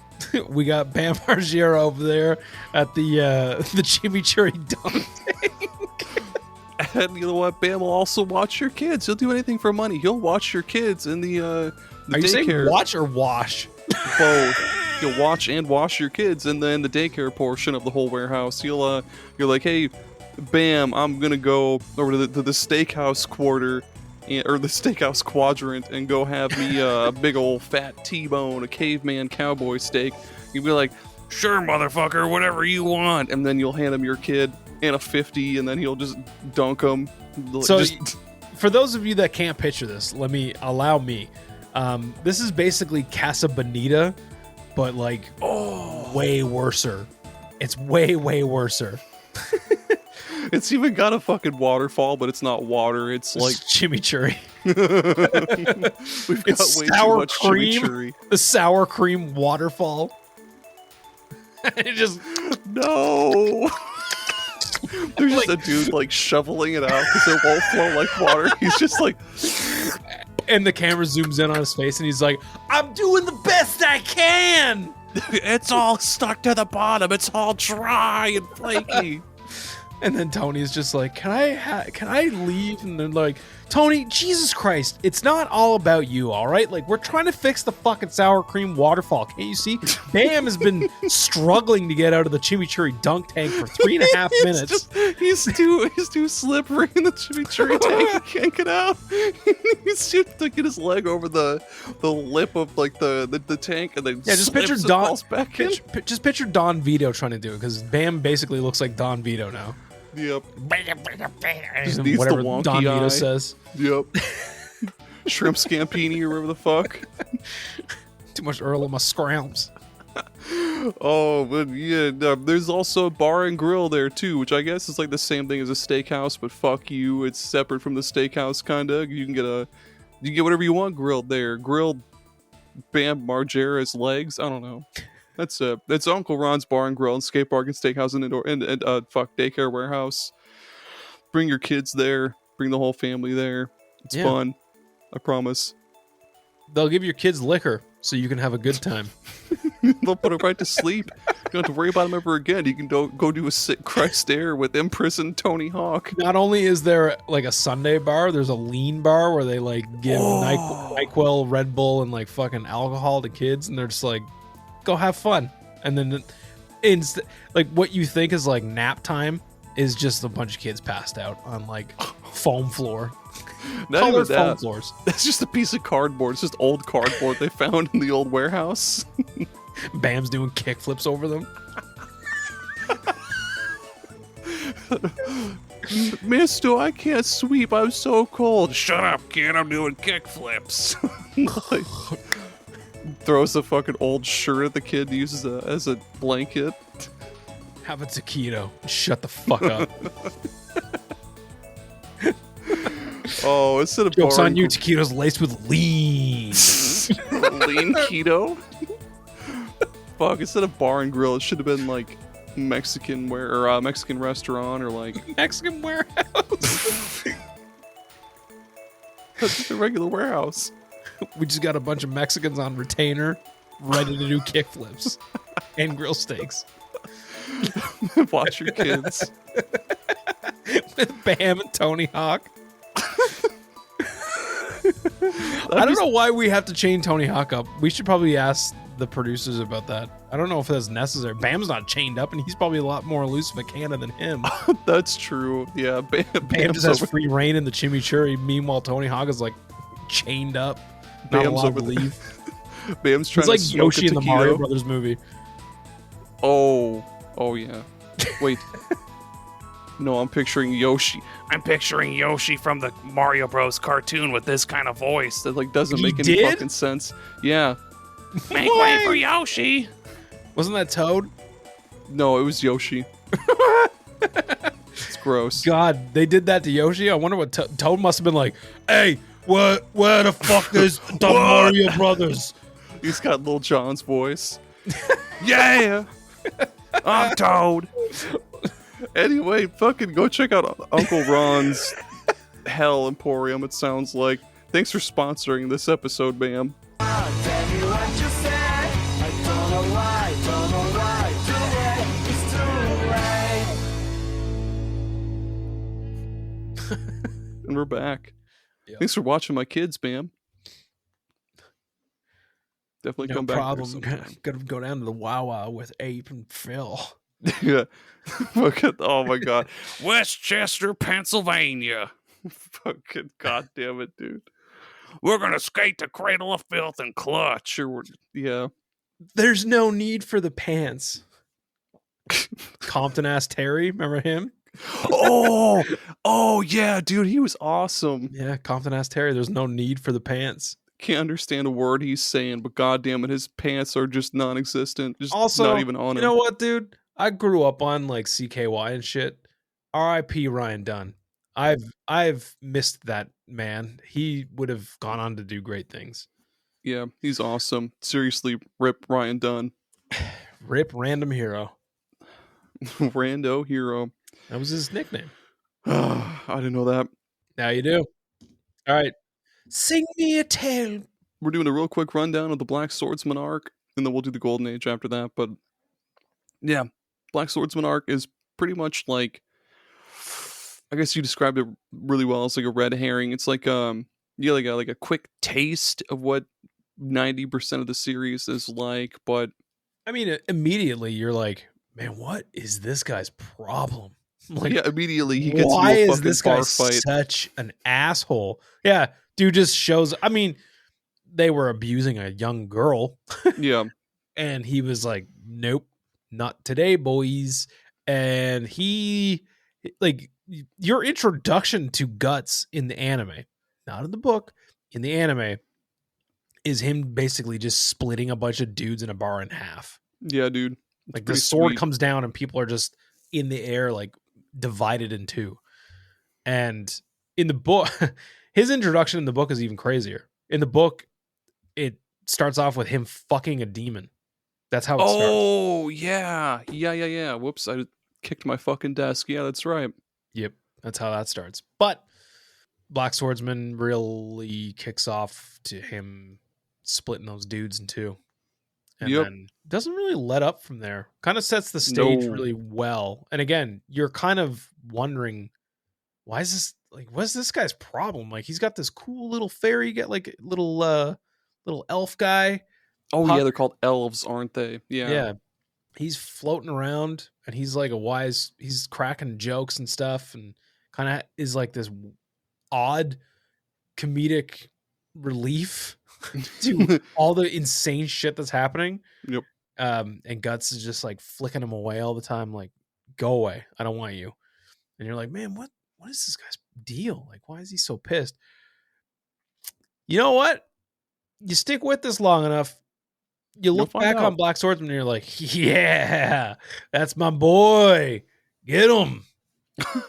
We got Bam Margera over there at the chimichurri dunk tank. And you know what? Bam will also watch your kids. He'll do anything for money. He'll watch your kids in the Are daycare. you saying watch or wash? Both. He'll watch and wash your kids, and then the daycare portion of the whole warehouse. You're like, hey, Bam, I'm gonna go over to the steakhouse quarter, or the steakhouse quadrant, and go have me a big old fat T-bone, a caveman cowboy steak. You'll be like, sure, motherfucker, whatever you want, and then you'll hand him your kid and a 50, and then he'll just dunk him. So, for those of you that can't picture this, allow me. This is basically Casa Bonita, but like way worser. It's way worser. It's even got a fucking waterfall, but it's not water. It's like chimichurri. We've got way too much chimichurri. The sour cream waterfall. It just no. There's just a dude like shoveling it out because it won't flow like water. He's just like, and the camera zooms in on his face, and he's like, "I'm doing the best I can." It's all stuck to the bottom. It's all dry and flaky. And then Tony's just like, can I leave? And they're like, Tony, Jesus Christ, it's not all about you, all right? Like, we're trying to fix the fucking sour cream waterfall. Can't you see? Bam has been struggling to get out of the chimichurri dunk tank for 3.5 minutes. He's too slippery in the chimichurri tank. He can't get out. He's just to get his leg over the lip of like the tank, and then just picture Don back in. Just picture Don Vito trying to do it, because Bam basically looks like Don Vito now. Yep. Just needs whatever the Don Vito says. Yep. Shrimp Scampini or whatever the fuck. Too much Earl in my scrounds. Oh, but yeah, there's also a bar and grill there too, which I guess is like the same thing as a steakhouse, but fuck you, it's separate from the steakhouse kinda. You can get whatever you want grilled there. Grilled Bam Margera's legs. I don't know. That's Uncle Ron's Bar and Grill and Skate Park and Steakhouse and indoor and daycare warehouse. Bring your kids there. Bring the whole family there. It's fun. I promise. They'll give your kids liquor so you can have a good time. They'll put them right to sleep. You don't have to worry about them ever again. You can go do a sick Christ Air with imprisoned Tony Hawk. Not only is there like a Sunday bar, there's a lean bar where they like give NyQuil, Red Bull, and like fucking alcohol to kids, and they're just like, go have fun. And then like what you think is like nap time is just a bunch of kids passed out on like foam floor. Not even that. Foam floors. That's just a piece of cardboard. It's just old cardboard they found in the old warehouse. Bam's doing kickflips over them. Mister, I can't sweep. I'm so cold. Shut up, kid. I'm doing kickflips. Like, throws a fucking old shirt at the kid to use as a blanket. Have a taquito. Shut the fuck up. Oh, instead of jokes on you, taquitos laced with lean. Lean keto? Fuck, instead of bar and grill, it should have been like Mexican Mexican restaurant or like Mexican warehouse. That's just a regular warehouse. We just got a bunch of Mexicans on retainer ready to do kickflips and grill steaks. Watch your kids. With Bam and Tony Hawk. I don't know why we have to chain Tony Hawk up. We should probably ask the producers about that. I don't know if that's necessary. Bam's not chained up, and he's probably a lot more loose of a cannon than him. That's true. Yeah, Bam just has free reign in the chimichurri. Meanwhile, Tony Hawk is like chained up, not allowed to leave. Bam's trying to smoke Yoshi in the Mario Brothers movie. Oh yeah. Wait. No, I'm picturing Yoshi. I'm picturing Yoshi from the Mario Bros. Cartoon with this kind of voice that like doesn't make any fucking sense. Yeah. Make way for Yoshi. Wasn't that Toad? No, it was Yoshi. It's gross. God, they did that to Yoshi. I wonder what Toad must have been like. Hey, where the fuck is the Mario Brothers? He's got Lil Jon's voice. Yeah, I'm Toad. Anyway, fucking go check out Uncle Ron's Hell Emporium, it sounds like. Thanks for sponsoring this episode, Bam. I'll tell you what you said. I don't know why. And we're back. Yep. Thanks for watching my kids, Bam. Definitely No come back there problem. sometime. Gonna go down to the Wawa with Ape and Phil. Yeah. Oh my god. Westchester, Pennsylvania. Fucking goddamn it, dude. We're gonna skate to Cradle of Filth and Clutch. Yeah. There's no need for the pants. Compton ass Terry, remember him? Oh yeah, dude, he was awesome. Yeah, Compton ass Terry. There's no need for the pants. Can't understand a word he's saying, but goddamn it, his pants are just non-existent. Just Also, not even on him. You know what, dude? I grew up on like CKY and shit. R.I.P. Ryan Dunn. I've missed that man. He would have gone on to do great things. Yeah, he's awesome. Seriously, rip Ryan Dunn. Rip Random Hero. Rando Hero. That was his nickname. I didn't know that. Now you do. All right. Sing me a tale. We're doing a real quick rundown of the Black Swordsman arc, and then we'll do the Golden Age after that. But yeah, Black Swordsman arc is pretty much like, I guess you described it really well. It's like a red herring. It's like like a quick taste of what 90% of the series is like. But I mean, immediately you're like, man, what is this guy's problem? Like, yeah, immediately he gets why into a is fucking this guy bar fight. such an asshole? Yeah, dude just shows. I mean, they were abusing a young girl. Yeah, and he was like, nope, not today, boys. And he, like, your introduction to Guts in the anime, not in the book, in the anime, is him basically just splitting a bunch of dudes in a bar in half. Yeah, dude. It's like the pretty sword sweet. comes down and people are just in the air, like divided in two. And in the book, his introduction in the book is even crazier. In the book, it starts off with him fucking a demon. That's how it starts. Oh, yeah. Whoops, I kicked my fucking desk. Yeah, that's right. Yep, that's how that starts. But Black Swordsman really kicks off to him splitting those dudes in two. And then doesn't really let up from there. Kind of sets the stage really well. And again, you're kind of wondering, why is this, like, what's this guy's problem? Like, he's got this cool little fairy, get like little elf guy. Oh, yeah, they're called elves, aren't they? Yeah. He's floating around and he's like he's cracking jokes and stuff and kind of is like this odd comedic relief to all the insane shit that's happening. Yep. And Guts is just like flicking him away all the time, like, go away, I don't want you. And you're like, man, what is this guy's deal? Like, why is he so pissed? You know what? You stick with this long enough, you look back on Black Swordsman and you're like, yeah, that's my boy. Get him. And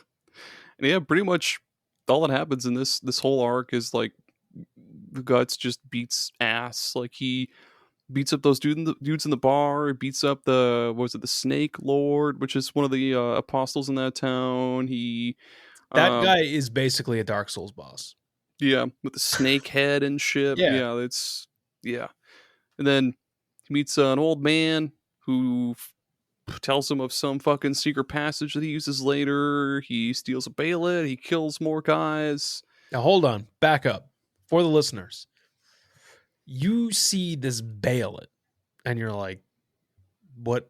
yeah, pretty much all that happens in this whole arc is like Guts just beats ass. Like he beats up those dudes in the bar, beats up the Snake Lord, which is one of the apostles in that town. That guy is basically a Dark Souls boss. Yeah, with the snake head and shit. Yeah. And then he meets an old man who tells him of some fucking secret passage that he uses later. He steals a bailet. He kills more guys. Now hold on, back up for the listeners. You see this bailet, and you're like, "What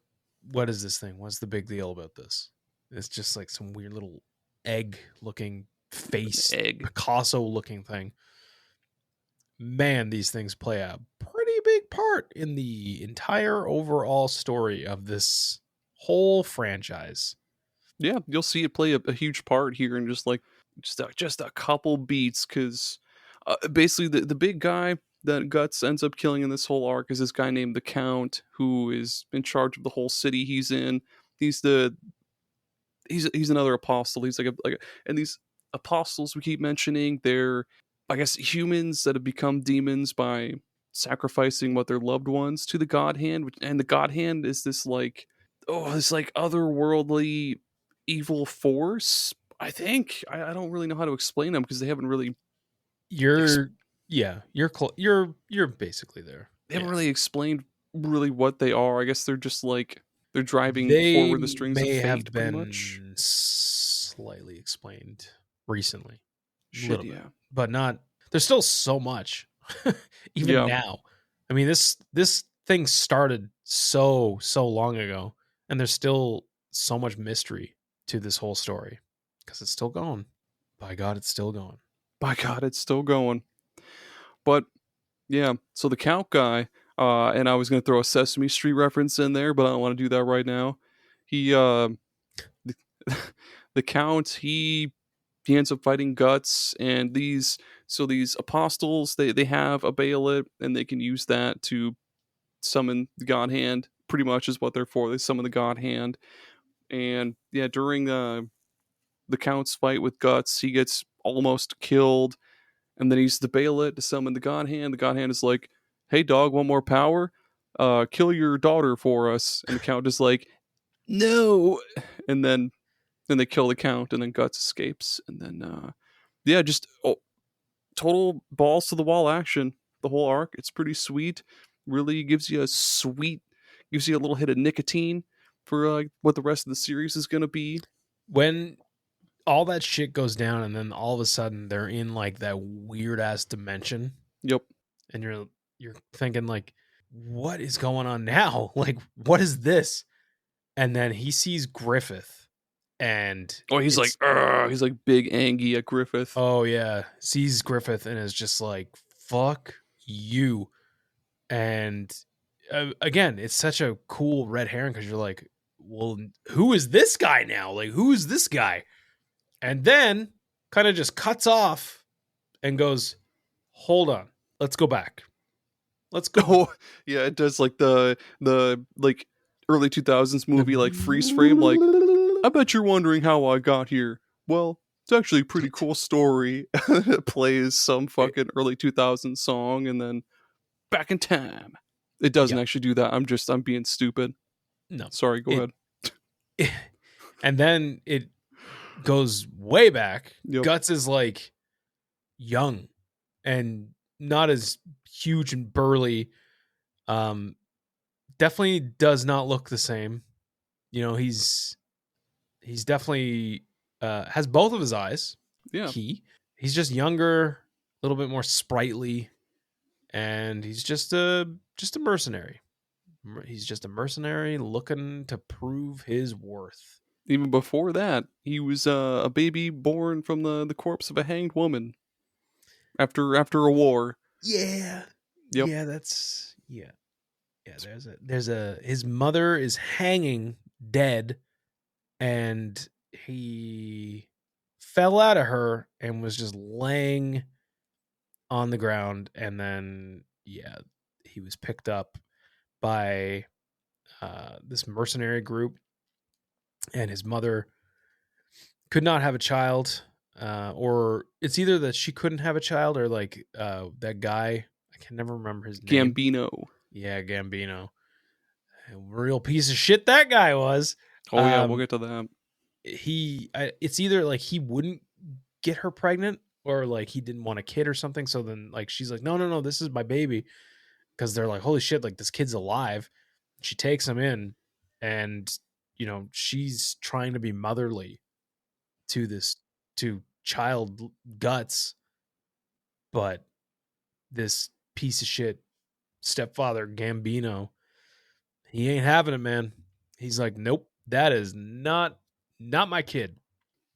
is this thing? What's the big deal about this?" It's just like some weird little egg-looking face, Picasso-looking thing. Man, these things play a pretty big part in the entire overall story of this whole franchise. Yeah, you'll see it play a huge part here in just a couple beats, because basically the big guy that Guts ends up killing in this whole arc is this guy named the Count, who is in charge of the whole city he's in. He's another apostle. He's and these apostles we keep mentioning, they're, I guess, humans that have become demons by sacrificing their loved ones to the God Hand. And the God Hand is this otherworldly evil force. I think I don't really know how to explain them because they haven't really. You're basically there. They haven't really explained really what they are. I guess they're just they're driving forward the strings of fate. They may have pretty been much slightly explained recently. Shit, bit, yeah. but not. There's still so much, even Yeah. now. I mean, this thing started so long ago, and there's still so much mystery to this whole story because it's still going. By God, it's still going. By God, it's still going. But yeah, so the Count guy, and I was gonna throw a Sesame Street reference in there, but I don't want to do that right now. He, the, the Count, he ends up fighting Guts, and these apostles, they have a Bayolet, and they can use that to summon the God Hand. Pretty much is what they're for. They summon the God Hand, and yeah, during the Count's fight with Guts, he gets almost killed, and then he's the Bayolet to summon the God Hand. The God Hand is like, "Hey, dog, want more power? Kill your daughter for us." And the Count is like, "No," and then they kill the Count, and then Guts escapes, and then yeah, just total balls to the wall action. The whole arc, it's pretty sweet. Really gives you gives you a little hit of nicotine for what the rest of the series is gonna be. When all that shit goes down, and then all of a sudden they're in like that weird ass dimension, Yep. and you're thinking like, what is going on now? Like, what is this? And then he sees Griffith, and Oh, he's like, "Argh," he's like big angry at Griffith. oh yeah, sees Griffith and is just like, fuck you. And again, it's such a cool red herring because you're like, well, who is this guy now? Like, who is this guy? And then kind of just cuts off and goes, hold on, let's go back. Let's go. Oh, yeah, it does like the like early 2000s movie like freeze frame, like, "I bet you're wondering how I got here. Well, it's actually a pretty cool story." It plays some fucking early 2000s song, and then back in time. It doesn't Yep. actually do that. I'm being stupid. No. Sorry, go ahead. And then it goes way back. Yep. Guts is like young and not as huge and burly. Definitely does not look the same. You know, he's definitely has both of his eyes. Yeah. He's just younger, a little bit more sprightly, and he's just a mercenary. He's just a mercenary looking to prove his worth. Even before that, he was a baby born from the corpse of a hanged woman after a war. Yeah. Yep. Yeah, that's yeah. There's a his mother is hanging dead, and he fell out of her and was just laying on the ground, and then yeah, he was picked up by this mercenary group, and his mother could not have a child, or it's either that she couldn't have a child, or like that guy, I can never remember his name. Gambino. Yeah, Gambino. A real piece of shit that guy was. Oh yeah, we'll get to that. It's either like he wouldn't get her pregnant, or like he didn't want a kid or something. So then like she's like, no, this is my baby, because they're like, holy shit, like this kid's alive. She takes him in, and you know she's trying to be motherly to child Guts, but this piece of shit stepfather Gambino, he ain't having it, man. He's like, nope, that is not my kid.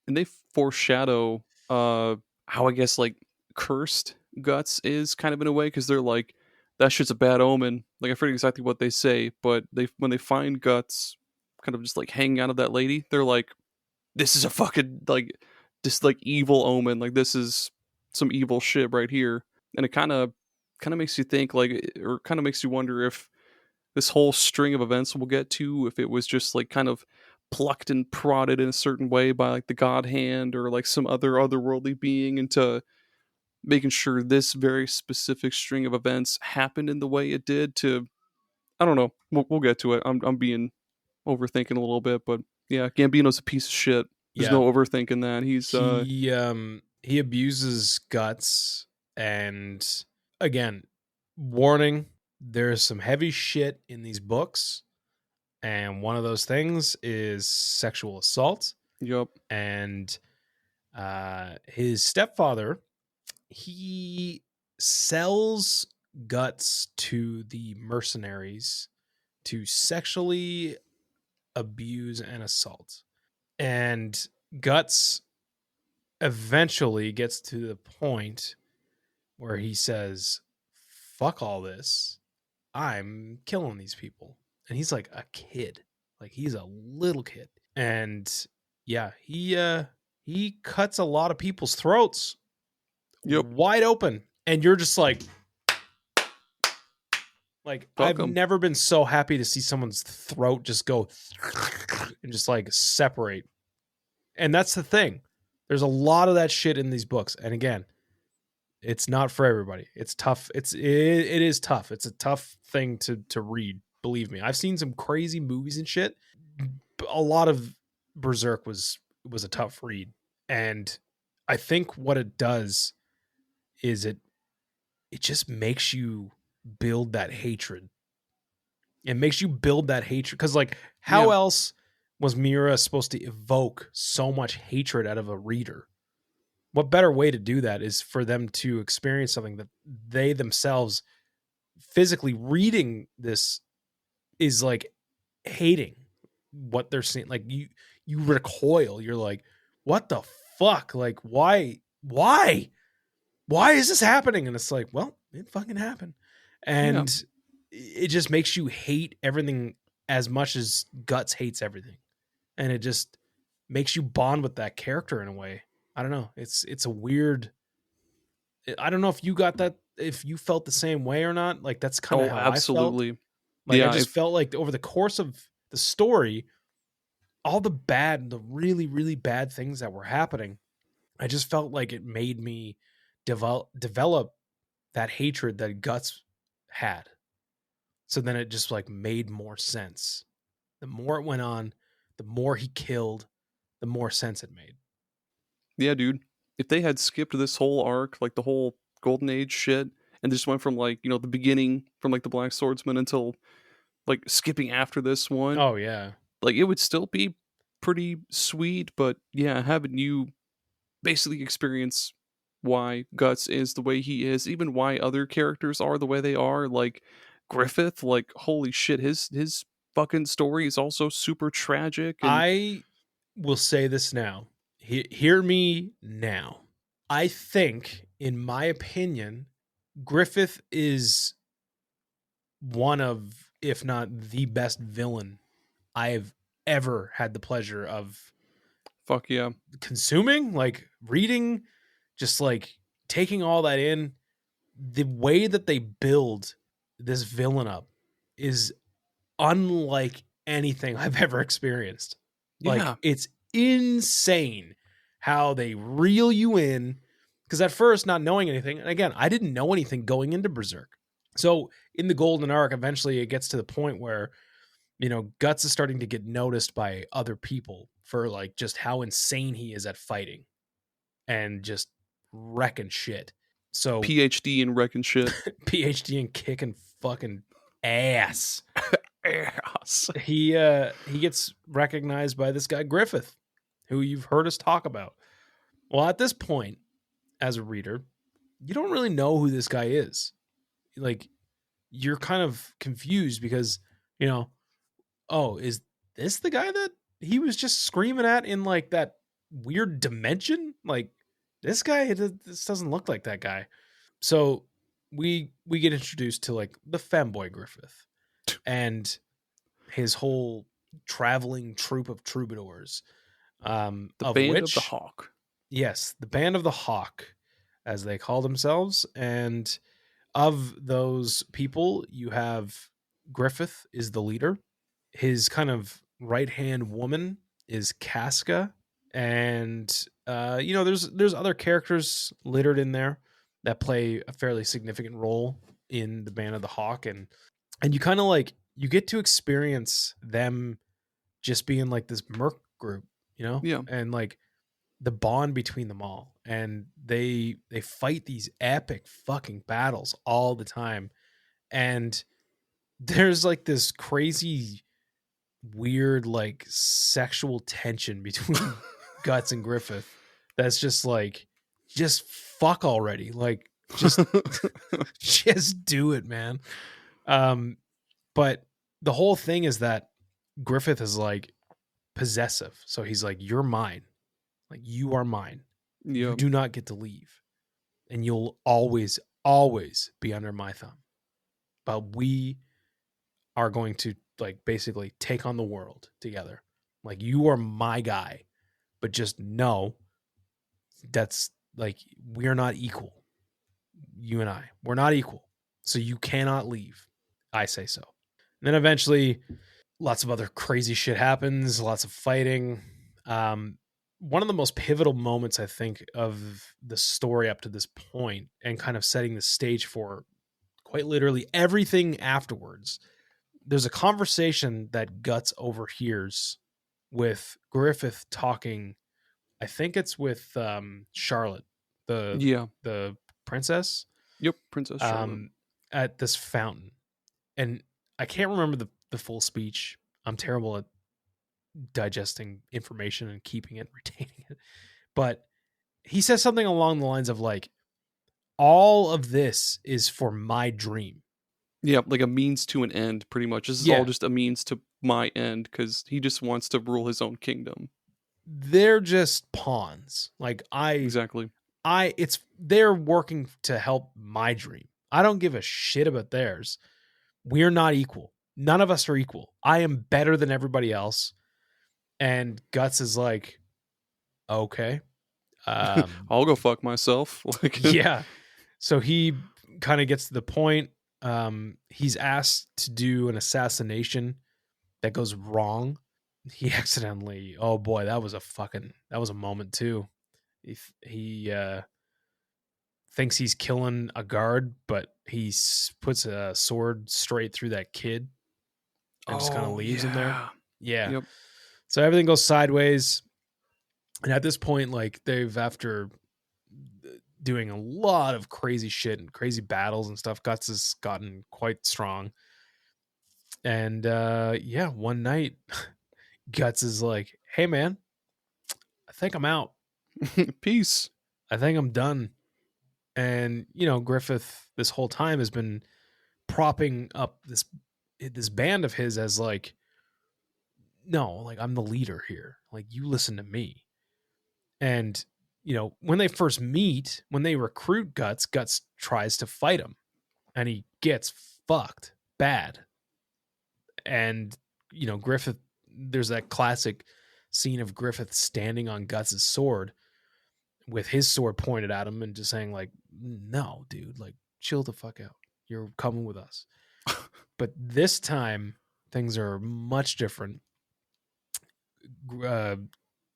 And they foreshadow how, I guess, like cursed Guts is kind of in a way, because they're like, that shit's a bad omen. Like, I forget exactly what they say, but when they find Guts kind of just like hanging out of that lady, they're like, this is a fucking like just like evil omen. Like, this is some evil shit right here. And it kind of makes you think, like, or kind of makes you wonder if this whole string of events we'll get to, if it was just like kind of plucked and prodded in a certain way by like the God Hand or like some otherworldly being into making sure this very specific string of events happened in the way it did. To, I don't know, we'll get to it. I'm being overthinking a little bit, but yeah, Gambino's a piece of shit. There's no overthinking that. He abuses Guts, and again, warning, there's some heavy shit in these books, and one of those things is sexual assault. Yep. And His stepfather, he sells Guts to the mercenaries to sexually abuse and assault. And Guts eventually gets to the point where he says, fuck all this. I'm killing these people. And he's like a kid. Like he's a little kid. And yeah, he cuts a lot of people's throats wide open. And you're just like I've never been so happy to see someone's throat just go and just like separate. And that's the thing. There's a lot of that shit in these books. And again, it's not for everybody. It's tough. It is tough. It's a tough thing to read. Believe me. I've seen some crazy movies and shit. A lot of Berserk was a tough read. And I think what it does is it just makes you build that hatred. It makes you build that hatred. Because like, how else was Mira supposed to evoke so much hatred out of a reader? What better way to do that is for them to experience something that they themselves physically reading this is like hating what they're seeing. Like you recoil. You're like, what the fuck? Like, why is this happening? And it's like, well, it fucking happened. And it just makes you hate everything as much as Guts hates everything. And it just makes you bond with that character in a way. I don't know. It's a weird. I don't know if you got that, if you felt the same way or not. Like that's kind of how absolutely. I felt. Like I just felt like over the course of the story, all the really, really bad things that were happening, I just felt like it made me develop that hatred that Guts had. So then it just like made more sense. The more it went on, the more he killed, the more sense it made. Yeah, dude. If they had skipped this whole arc, like the whole Golden Age shit, and just went from like, the beginning from like the Black Swordsman until like skipping after this one. Oh yeah. Like it would still be pretty sweet, but yeah, having you basically experience why Guts is the way he is, even why other characters are the way they are, like Griffith, like holy shit, his fucking story is also super tragic. And I will say this now. Hear me now. I think, in my opinion, Griffith is one of, if not the best villain I have ever had the pleasure of consuming, like reading, just like taking all that in. The way that they build this villain up is unlike anything I've ever experienced. Like it's insane how they reel you in. Because at first, not knowing anything, and again, I didn't know anything going into Berserk. So in the Golden Arc, eventually it gets to the point where, Guts is starting to get noticed by other people for like just how insane he is at fighting and just wrecking shit. So PhD in wrecking shit. PhD in kicking fucking ass. Ass. He gets recognized by this guy Griffith, who you've heard us talk about. Well, at this point, as a reader, you don't really know who this guy is. Like, you're kind of confused because, is this the guy that he was just screaming at in like that weird dimension? Like, this guy, this doesn't look like that guy. So we get introduced to like the femboy Griffith and his whole traveling troupe of troubadours. The Band of the Hawk. Yes, the Band of the Hawk, as they call themselves. And of those people, you have Griffith is the leader. His kind of right-hand woman is Casca. And, there's other characters littered in there that play a fairly significant role in the Band of the Hawk. And you kind of like, you get to experience them just being like this merc group, Yeah. And like the bond between them all. And they fight these epic fucking battles all the time. And there's like this crazy, weird, like sexual tension between Guts and Griffith that's just like, just fuck already. Like, just just do it, man. But the whole thing is that Griffith is like possessive. So he's like, you're mine. Like, you are mine. You Yep. do not get to leave. And you'll always, always be under my thumb. But we are going to like basically take on the world together. Like, you are my guy. But just know that's like, we're not equal. You and I, we're not equal. So you cannot leave. I say so. And then eventually, lots of other crazy shit happens, lots of fighting. One of the most pivotal moments, I think, of the story up to this point, and kind of setting the stage for quite literally everything afterwards. There's a conversation that Guts overhears with Griffith talking. I think it's with Charlotte, the princess. Yep, Princess Charlotte. At this fountain. And I can't remember the full speech. I'm terrible at digesting information and keeping it, retaining it. But he says something along the lines of like, all of this is for my dream. Yeah, like a means to an end, pretty much. This is all just a means to my end, because he just wants to rule his own kingdom. They're just pawns. Like, Exactly. They're working to help my dream. I don't give a shit about theirs. We're not equal. None of us are equal. I am better than everybody else. And Guts is like, okay. I'll go fuck myself. Like, yeah. So he kind of gets to the point. He's asked to do an assassination that goes wrong. He accidentally, oh boy, that was a moment too. He thinks he's killing a guard, but he puts a sword straight through that kid and just kind of leaves him there. Yeah. Yep. So everything goes sideways. And at this point, like, after doing a lot of crazy shit and crazy battles and stuff, Guts has gotten quite strong. And one night, Guts is like, hey man, I think I'm out. Peace. I think I'm done. And, Griffith this whole time has been propping up this band of his as like, no, like, I'm the leader here. Like, you listen to me. And, when they first meet, when they recruit Guts tries to fight him and he gets fucked bad. And, Griffith, there's that classic scene of Griffith standing on Guts' sword with his sword pointed at him and just saying like, no, dude, like, chill the fuck out. You're coming with us. But this time things are much different.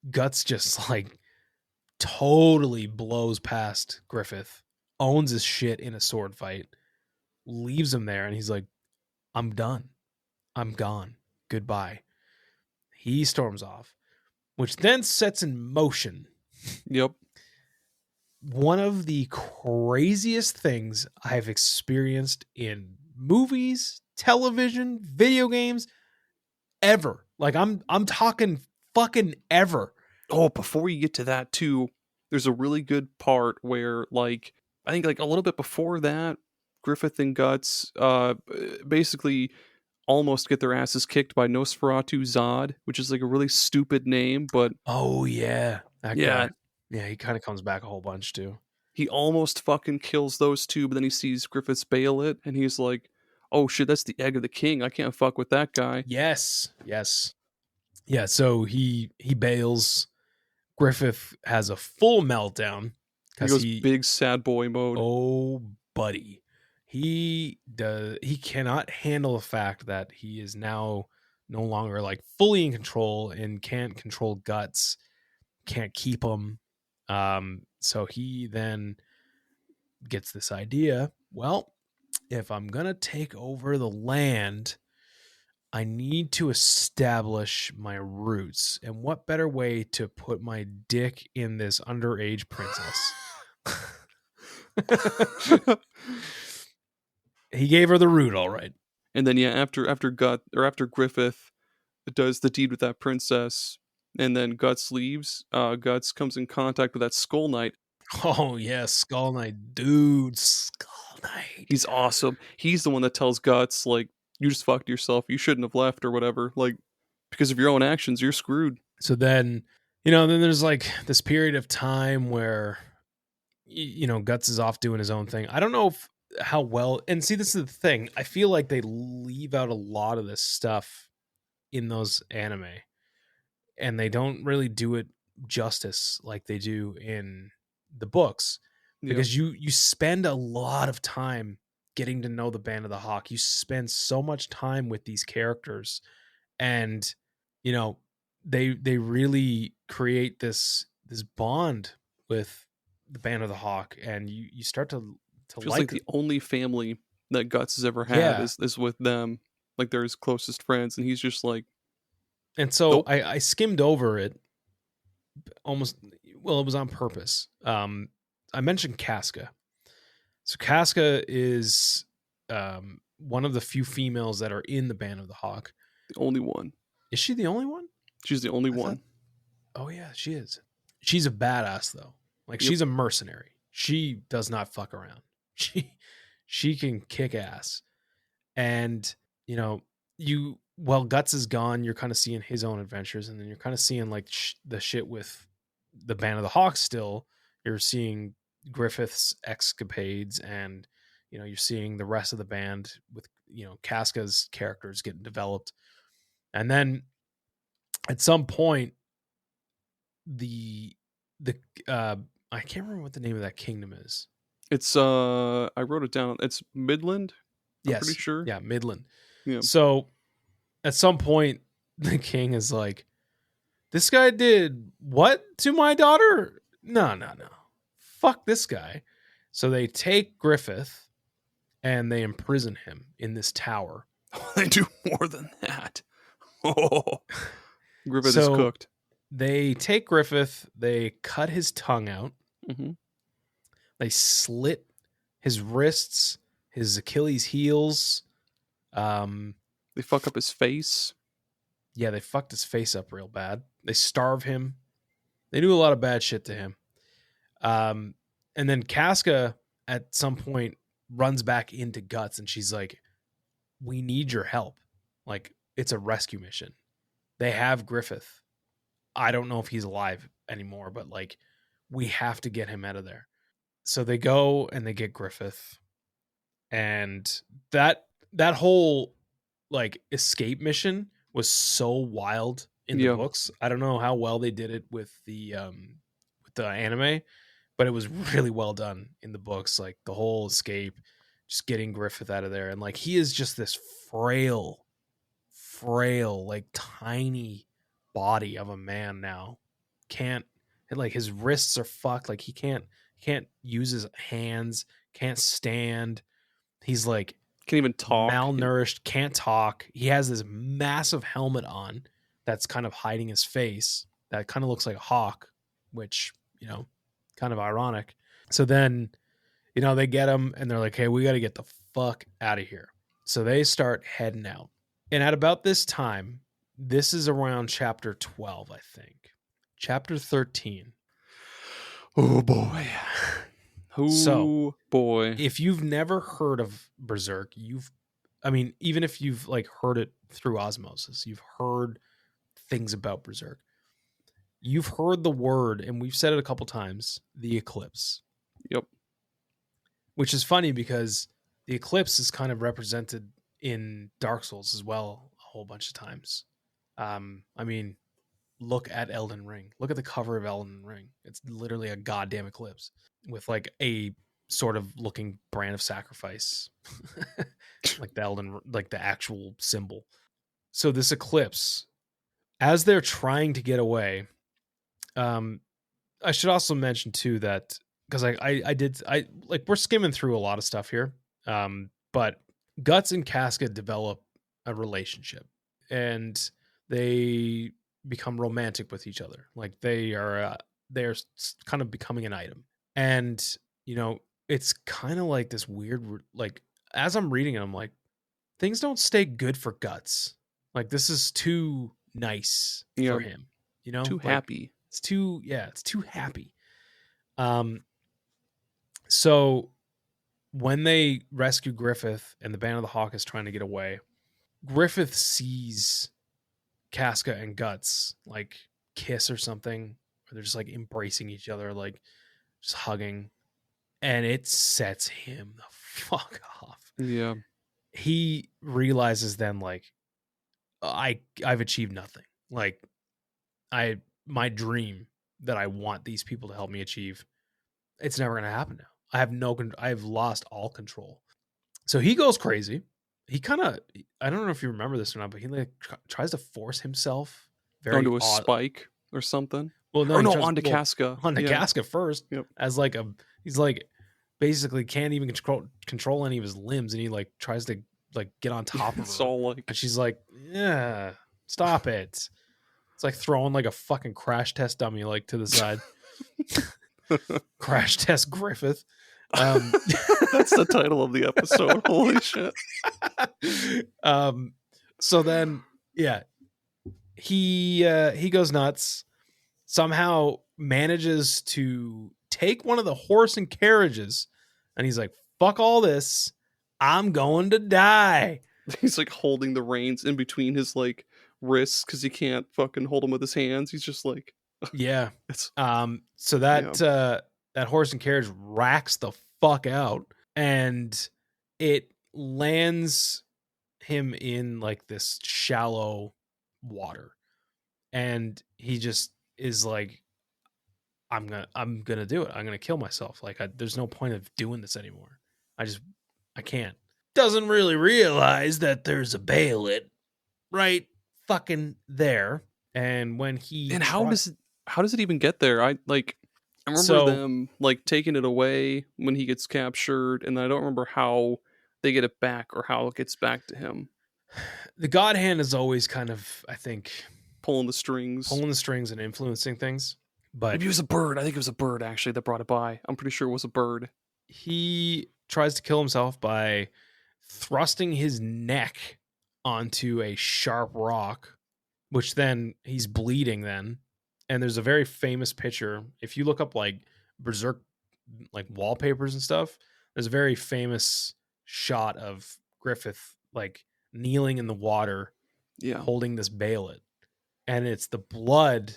Guts just like totally blows past Griffith, owns his shit in a sword fight, leaves him there, and he's like, I'm done. I'm gone. Goodbye. He storms off, which then sets in motion. Yep. One of the craziest things I've experienced in movies, television, video games, ever. Like, I'm talking fucking ever. Oh, before you get to that too, there's a really good part where, like, I think like a little bit before that, Griffith and Guts basically almost get their asses kicked by Nosferatu Zod, which is like a really stupid name, but oh yeah, that yeah, guy. Yeah, he kind of comes back a whole bunch too. He almost fucking kills those two, but then he sees Griffith's bail it, and he's like, oh shit, that's the egg of the king. I can't fuck with that guy. Yes. Yeah, so he bails. Griffith has a full meltdown. He goes big sad boy mode. Oh, buddy. He cannot handle the fact that he is now no longer like fully in control and can't control Guts, can't keep him. So he then gets this idea. Well, if I'm going to take over the land, I need to establish my roots. And what better way to put my dick in this underage princess? He gave her the root, all right. And then after Griffith does the deed with that princess, and then Guts leaves. Guts comes in contact with that Skull Knight. Oh yeah, Skull Knight, dude, Skull Knight. He's awesome. He's the one that tells Guts, like, you just fucked yourself. You shouldn't have left or whatever. Like, because of your own actions, you're screwed. So then, then there's like this period of time where, Guts is off doing his own thing. I don't know how well, and see, this is the thing. I feel like they leave out a lot of this stuff in those anime, and they don't really do it justice like they do in the books, because you spend a lot of time getting to know the Band of the Hawk. You spend so much time with these characters, and they really create this bond with the Band of the Hawk, and you start to feels like the only family that Guts has ever had is with them. Like, they're his closest friends, and he's just like. And so nope. I skimmed over it almost. Well, it was on purpose. I mentioned Casca. So Casca is one of the few females that are in the Band of the Hawk. The only one. Is she the only one? She's the only one. Oh yeah, she is. She's a badass though. Like, she's a mercenary. She does not fuck around. She can kick ass. And while Guts is gone, you're kind of seeing his own adventures, and then you're kind of seeing like the shit with the Band of the Hawk still. You're seeing Griffith's escapades, and you're seeing the rest of the band with Casca's characters getting developed. And then at some point, the I can't remember what the name of that kingdom is. It's I wrote it down. It's Midland. I'm pretty sure. Yeah, Midland. Yeah. So at some point, the king is like, "This guy did what to my daughter? No. Fuck this guy." So they take Griffith and they imprison him in this tower. They do more than that. Oh, Griffith is cooked. They take Griffith, they cut his tongue out, they slit his wrists, his Achilles heels. They fuck up his face. Yeah, they fucked his face up real bad. They starve him. They do a lot of bad shit to him. And then Casca at some point runs back into Guts, and she's like, "We need your help. Like, it's a rescue mission. They have Griffith. I don't know if he's alive anymore, but like, we have to get him out of there." So they go and they get Griffith, and that whole like escape mission was so wild in the books. I don't know how well they did it with the anime, but it was really well done in the books. Like, the whole escape, just getting Griffith out of there, and like, he is just this frail, like tiny body of a man now. Like, his wrists are fucked. Like, he can't use his hands, can't stand. He's like, can't even talk, malnourished, can't talk. He has this massive helmet on that's kind of hiding his face, that kind of looks like a hawk, which, kind of ironic. So then, they get him and they're like, "Hey, we got to get the fuck out of here." So they start heading out. And at about this time, this is around chapter 12, I think. Chapter 13. Oh boy. Oh boy. If you've never heard of Berserk, even if you've like heard it through osmosis, you've heard things about Berserk. You've heard the word, and we've said it a couple times, the eclipse. Yep. Which is funny because the eclipse is kind of represented in Dark Souls as well a whole bunch of times. Look at Elden Ring. Look at the cover of Elden Ring. It's literally a goddamn eclipse with like a sort of looking brand of sacrifice, like the actual symbol. So this eclipse, as they're trying to get away, I should also mention too that, because we're skimming through a lot of stuff here, but Guts and Casca develop a relationship, and they become romantic with each other. Like, they're kind of becoming an item, and it's kind of like this weird, like, as I'm reading it, I'm like, things don't stay good for Guts. Like, this is too nice for him. You know, Too happy. it's too happy. So when they rescue Griffith and the Band of the Hawk is trying to get away, Griffith sees Casca and Guts like kiss or something, or they're just like embracing each other, like just hugging, and it sets him the fuck off. Yeah. He realizes then, like, I've achieved nothing. Like, my dream that I want these people to help me achieve, it's never going to happen now. I've lost all control. So he goes crazy. He kind of, I don't know if you remember this or not, but he like tries to force himself onto a spike or something. Well, no, onto Casca. Onto Casca first. Yep. As like he's like basically can't even control any of his limbs, and he like tries to like get on top of her. It's all like, and she's like, yeah, stop it. It's like throwing like a fucking crash test dummy like to the side. Crash test Griffith. That's the title of the episode. Holy shit. So then, yeah, he goes nuts. Somehow manages to take one of the horse and carriages, and he's like, fuck all this, I'm going to die. He's like holding the reins in between his like wrists because he can't fucking hold them with his hands. He's just like, yeah. So that that horse and carriage racks the fuck out, and it lands him in like this shallow water, and he just is like, I'm gonna do it. I'm gonna kill myself. Like, there's no point of doing this anymore. I can't. Doesn't really realize that there's a Baelit right fucking there. And when he how does it even get there? I remember them like taking it away when he gets captured, and I don't remember how they get it back or how it gets back to him. The God Hand is always kind of, I think, pulling the strings and influencing things. But maybe it was a bird. I think it was a bird actually that brought it by. I'm pretty sure it was a bird. He tries to kill himself by thrusting his neck onto a sharp rock, which then he's bleeding then. And there's a very famous picture. If you look up like Berserk like wallpapers and stuff, there's a very famous shot of Griffith like kneeling in the water, holding this Baelit. And it's the blood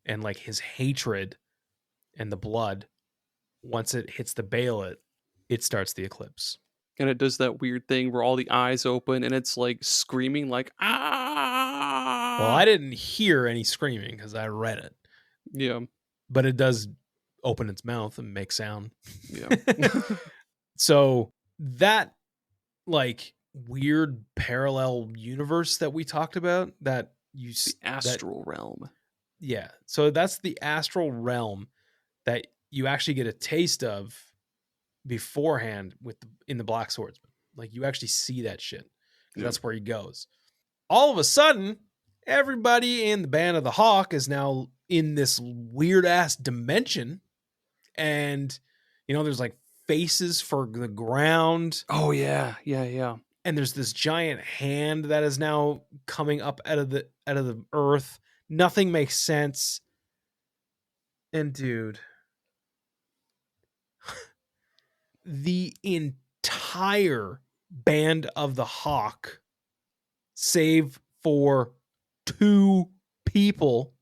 and like his hatred and the blood. Once it hits the Baelit, it starts the eclipse. And it does that weird thing where all the eyes open and it's like screaming like, ah. Well, I didn't hear any screaming because I read it. Yeah. But it does open its mouth and make sound. Yeah. So that like weird parallel universe that we talked about, that you the astral realm. Yeah. So that's the astral realm that you actually get a taste of beforehand in the Black Swordsman. Like, you actually see that shit. That's where he goes. All of a sudden, everybody in the Band of the Hawk is now in this weird ass dimension, and there's like faces for the ground. Oh yeah. And there's this giant hand that is now coming up out of the earth. Nothing makes sense. And dude, the entire Band of the Hawk, save for 2 people,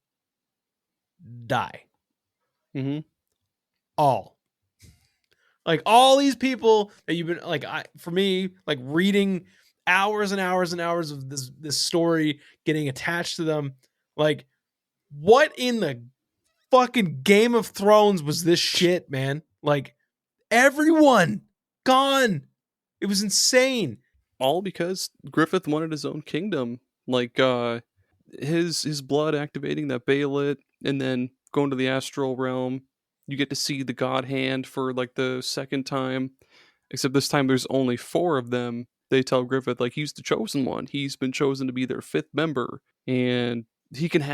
die. Mm-hmm. All these people that you've been for me, reading hours and hours and hours of this story, getting attached to them. Like, what in the fucking Game of Thrones was this shit, man? Like, everyone gone. It was insane. All because Griffith wanted his own kingdom. Like, his blood activating that Baelit, and then going to the astral realm. You get to see the God Hand for like the second time, except this time there's only 4 of them. They tell Griffith like he's the chosen one. He's been chosen to be their 5th member, and he can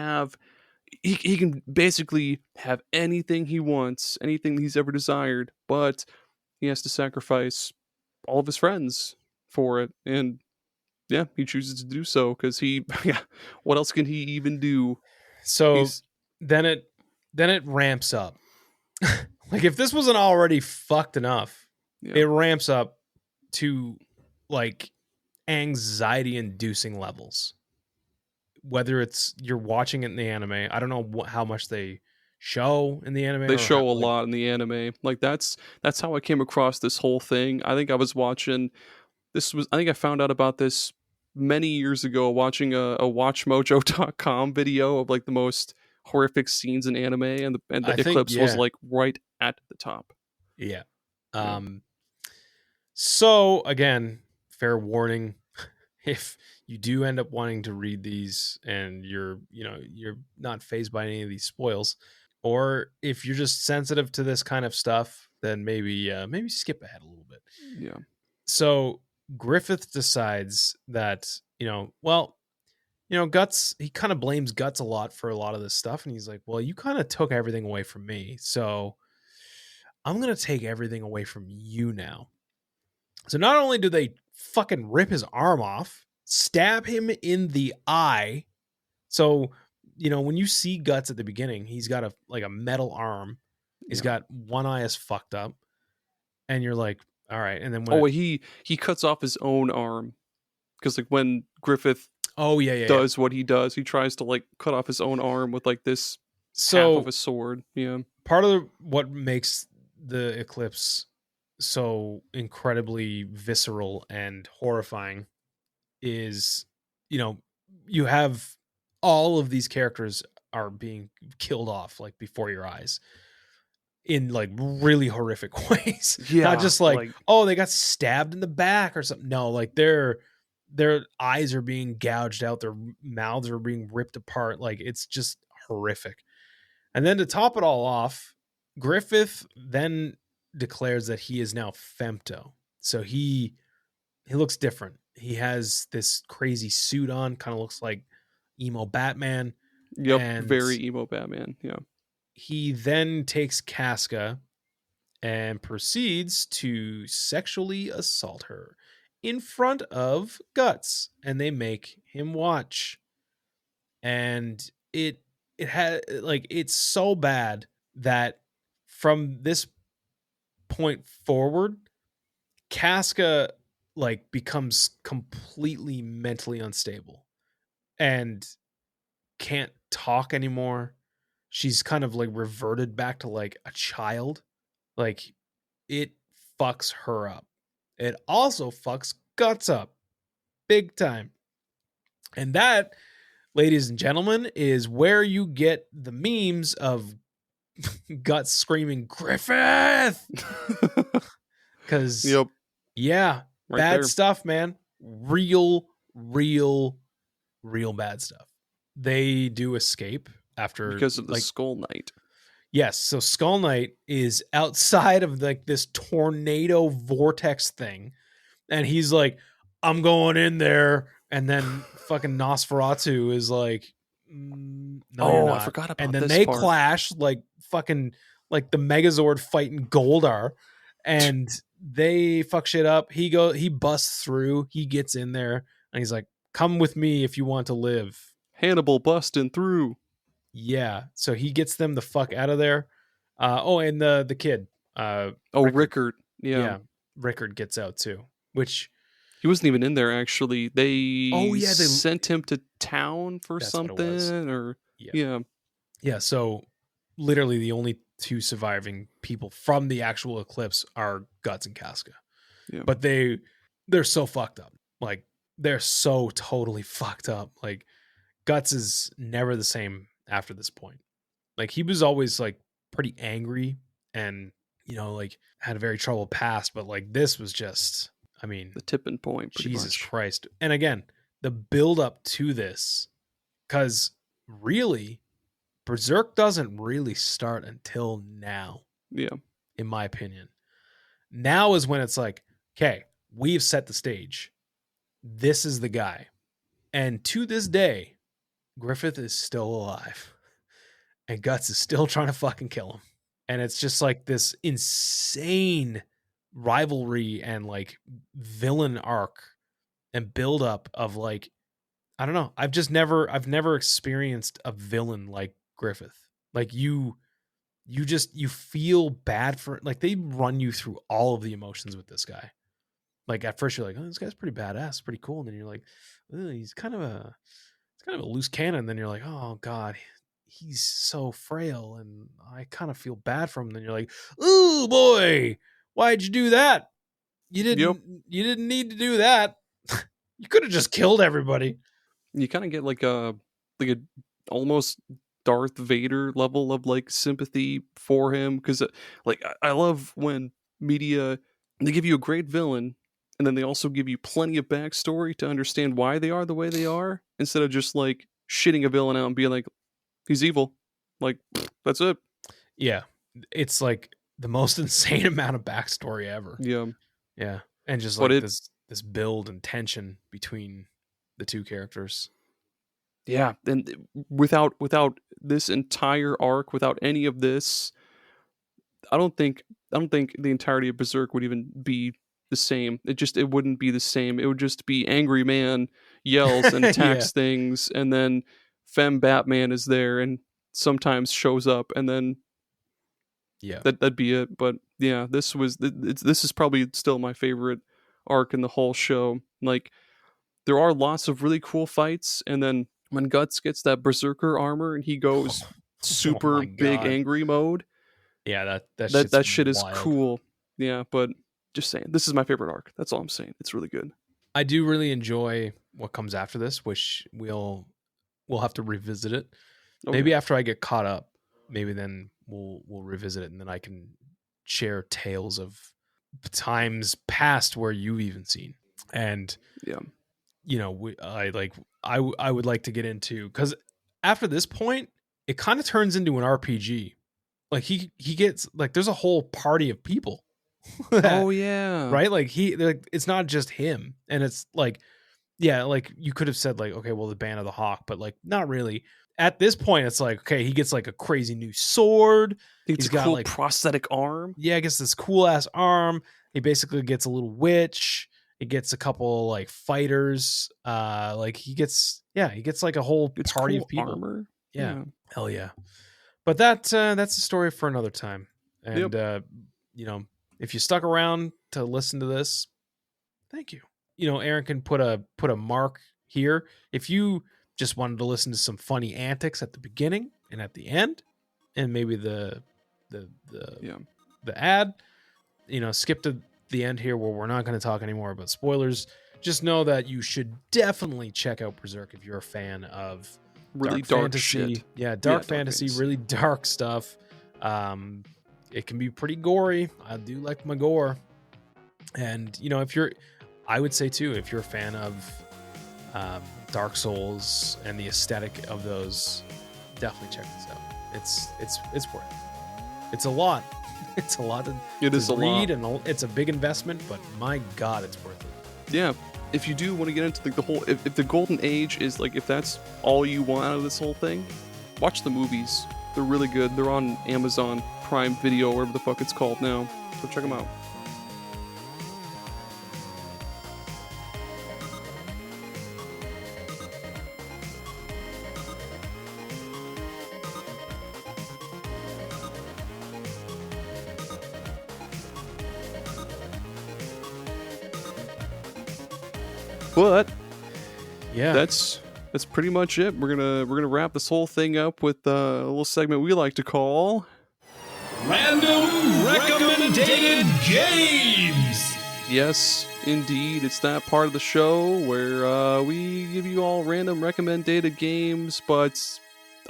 basically have anything he wants, anything he's ever desired, but he has to sacrifice all of his friends for it. And yeah, he chooses to do so because what else can he even do? So then it ramps up. Like if this wasn't already fucked enough, it ramps up to like anxiety inducing levels. Whether it's you're watching it in the anime, I don't know how much they show in the anime. They show a lot in the anime. Like that's how I came across this whole thing. I think I was watching I think I found out about this many years ago watching a watchmojo.com video of like the most horrific scenes in anime, and the Eclipse was like right at the top. Yeah. So again, fair warning, if you do end up wanting to read these and you're not fazed by any of these spoils, or if you're just sensitive to this kind of stuff, then maybe skip ahead a little bit. Yeah. So Griffith decides that, Guts, he kind of blames Guts a lot for a lot of this stuff. And he's like, well, you kind of took everything away from me. So I'm going to take everything away from you now. So not only do they fucking rip his arm off, stab him in the eye. So, when you see Guts at the beginning, he's got a metal arm. He's got one eye is fucked up. And you're like, all right. And then he cuts off his own arm. Because like when Griffith does what he does, he tries to like cut off his own arm with like this half of a sword. Yeah. Part of what makes the Eclipse so incredibly visceral and horrifying is, you have all of these characters are being killed off like before your eyes in like really horrific ways. Not just like, oh, they got stabbed in the back or something. No, like their eyes are being gouged out, their mouths are being ripped apart. Like it's just horrific. And then to top it all off, Griffith then declares that he is now femto. So he looks different. He has this crazy suit on, kind of looks like emo Batman. Yep, very emo Batman. Yeah. He then takes Casca and proceeds to sexually assault her in front of Guts, and they make him watch. And it had like, it's so bad that from this point forward, Casca like becomes completely mentally unstable and can't talk anymore. She's kind of like reverted back to like a child. Like it fucks her up. It also fucks Guts up big time. And that, ladies and gentlemen, is where you get the memes of Guts screaming Griffith. Because bad there. Stuff, man. Real bad stuff. They do escape after because of the Skull Knight. Yes, so Skull Knight is outside of like this tornado vortex thing, and he's like, "I'm going in there," and then fucking Nosferatu is like, "No, you're not." I forgot about. And then this they part. clash like fucking like the Megazord fighting Goldar, and they fuck shit up. He busts through, he gets in there, and he's like, "Come with me if you want to live." Hannibal busting through. Yeah, so he gets them the fuck out of there. And the kid. Rickard. Yeah, Rickard gets out too. Which he wasn't even in there actually. They they sent him to town for something, or yeah. So literally, the only two surviving people from the actual eclipse are Guts and Casca. Yeah. But they're so fucked up. Like they're so totally fucked up. Like Guts is never the same after this point. Like he was always like pretty angry and like had a very troubled past, but like this was just, I mean, the tipping point. Jesus Christ. And again, the build up to this, because really Berserk doesn't really start until now. Yeah. In my opinion. Now is when it's like, okay, we've set the stage. This is the guy. And to this day, Griffith is still alive. And Guts is still trying to fucking kill him. And it's just like this insane rivalry and like villain arc and build up of like, I don't know. I've never experienced a villain like Griffith. Like you feel bad for, like, they run you through all of the emotions with this guy. Like at first you're like, oh, this guy's pretty badass, pretty cool, and then you're like, oh, he's kind of a loose cannon. And then you're like, oh god, he's so frail, and I kind of feel bad for him. And then you're like, ooh boy, why'd you do that? You didn't need to do that. You could have just killed everybody. You kind of get like a almost Darth Vader level of like sympathy for him, because like I love when media, they give you a great villain and then they also give you plenty of backstory to understand why they are the way they are, instead of just like shitting a villain out and being like, he's evil, like that's it. Yeah, it's like the most insane amount of backstory ever. Yeah, and just like this build and tension between the two characters. Yeah, and without this entire arc, without any of this, I don't think the entirety of Berserk would even be the same. It wouldn't be the same. It would just be angry man yells and attacks things, and then Femme Batman is there and sometimes shows up, and then that'd be it. But yeah, this is probably still my favorite arc in the whole show. Like, there are lots of really cool fights, and then when Guts gets that Berserker armor and he goes super big angry mode, that shit is cool. Yeah, but just saying, this is my favorite arc. That's all I'm saying. It's really good. I do really enjoy what comes after this, which we'll have to revisit it. Okay. Maybe after I get caught up, maybe then we'll revisit it, and then I can share tales of times past where you've even seen. And you know, I would like to get into, because after this point, it kind of turns into an RPG. Like he gets, like, there's a whole party of people. Oh yeah, right. Like it's not just him, and it's like, yeah, like you could have said like, okay, well, the Band of the Hawk, but like not really. At this point, it's like, okay, he gets like a crazy new sword. He's got cool like prosthetic arm. Yeah, he gets this cool ass arm. He basically gets a little witch. He gets a couple like fighters. Like he gets like a whole party of people. Armor. Yeah. Hell yeah. But that's a story for another time. And you know, if you stuck around to listen to this, thank you. You know, Aaron can put a mark here. If you just wanted to listen to some funny antics at the beginning and at the end, and maybe the ad, you know, skip to the end here where we're not going to talk anymore about spoilers. Just know that you should definitely check out Berserk if you're a fan of really dark fantasy. Shit. Yeah, dark fantasy, really dark stuff. It can be pretty gory. I do like my gore. And, you know, I would say too, if you're a fan of Dark Souls and the aesthetic of those, definitely check this out. It's worth it. It's a lot. It's a lot to read, and it's a big investment, but my God, it's worth it. Yeah. If you do want to get into the whole, if the golden age is like, if that's all you want out of this whole thing, watch the movies. They're really good. They're on Amazon Prime Video, whatever the fuck it's called now. So check them out. But yeah, that's pretty much it. We're gonna wrap this whole thing up with a little segment we like to call Random Recommended Games. Yes, indeed, it's that part of the show where we give you all random recommended games, but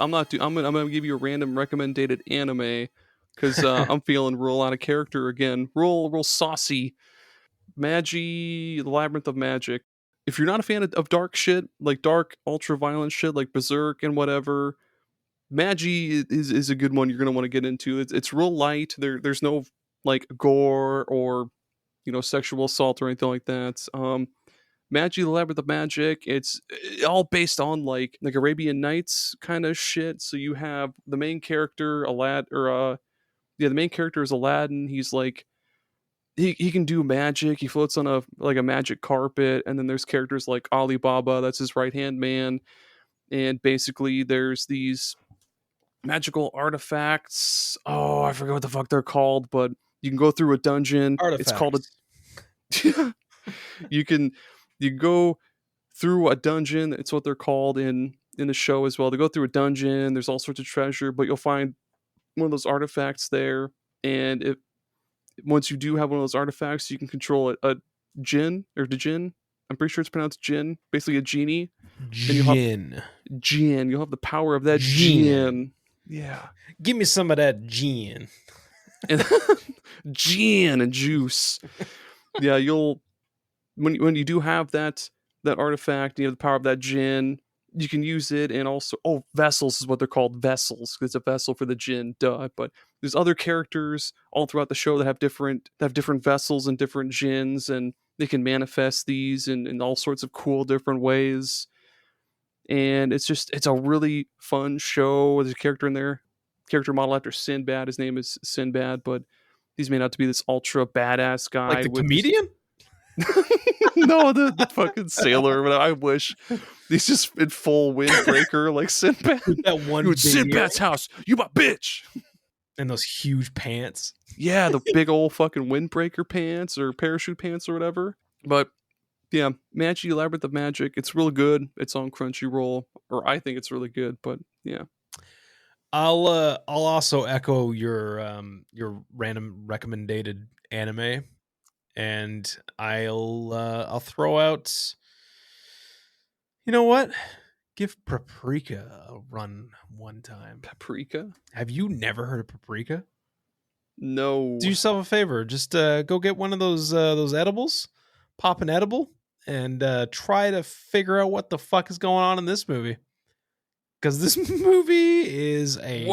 I'm gonna give you a random recommended anime because I'm feeling real out of character again, real saucy. The Labyrinth of Magic. If you're not a fan of dark shit, like dark, ultra-violent shit, like Berserk and whatever, Magi is a good one you're going to want to get into. It's real light. There's no, like, gore or, you know, sexual assault or anything like that. Magi, the Labyrinth of Magic, it's all based on, like Arabian Nights kind of shit. So you have the main character, the main character is Aladdin. He's, like, He can do magic. He floats on a magic carpet, and then there's characters like Alibaba, that's his right hand man, and basically there's these magical artifacts. Oh, I forget what the fuck they're called, but you can go through a dungeon. It's called a. you can go through a dungeon. It's what they're called in the show as well. To go through a dungeon, there's all sorts of treasure, but you'll find one of those artifacts there, and once you do have one of those artifacts, you can control a djinn or djinn. I'm pretty sure it's pronounced djinn, basically a genie. Jinn. You'll have the power of that djinn. Yeah. Give me some of that gin. Gin and juice. Yeah, you'll when you do have that artifact, you have the power of that djinn, you can use it. And also, vessels is what they're called, vessels. It's a vessel for the djinn, duh. But there's other characters all throughout the show that have different vessels and different djinns, and they can manifest these in all sorts of cool different ways. And it's a really fun show. There's a character in there, character model after Sinbad. His name is Sinbad, but he's made out to be this ultra badass guy. Like the comedian? No, the fucking sailor. But I wish he's just in full windbreaker like Sinbad. That one you at Sinbad's house, you my bitch. And those huge pants. Yeah, the big old fucking windbreaker pants or parachute pants or whatever. But yeah, Magic Labyrinth of Magic. It's real good. It's on Crunchyroll, or I think it's really good. But yeah, I'll also echo your random recommended anime, and I'll throw out. You know what? Give Paprika a run one time. Paprika? Have you never heard of Paprika? No. Do yourself a favor. Just go get one of those edibles, pop an edible, and try to figure out what the fuck is going on in this movie. Because this movie is a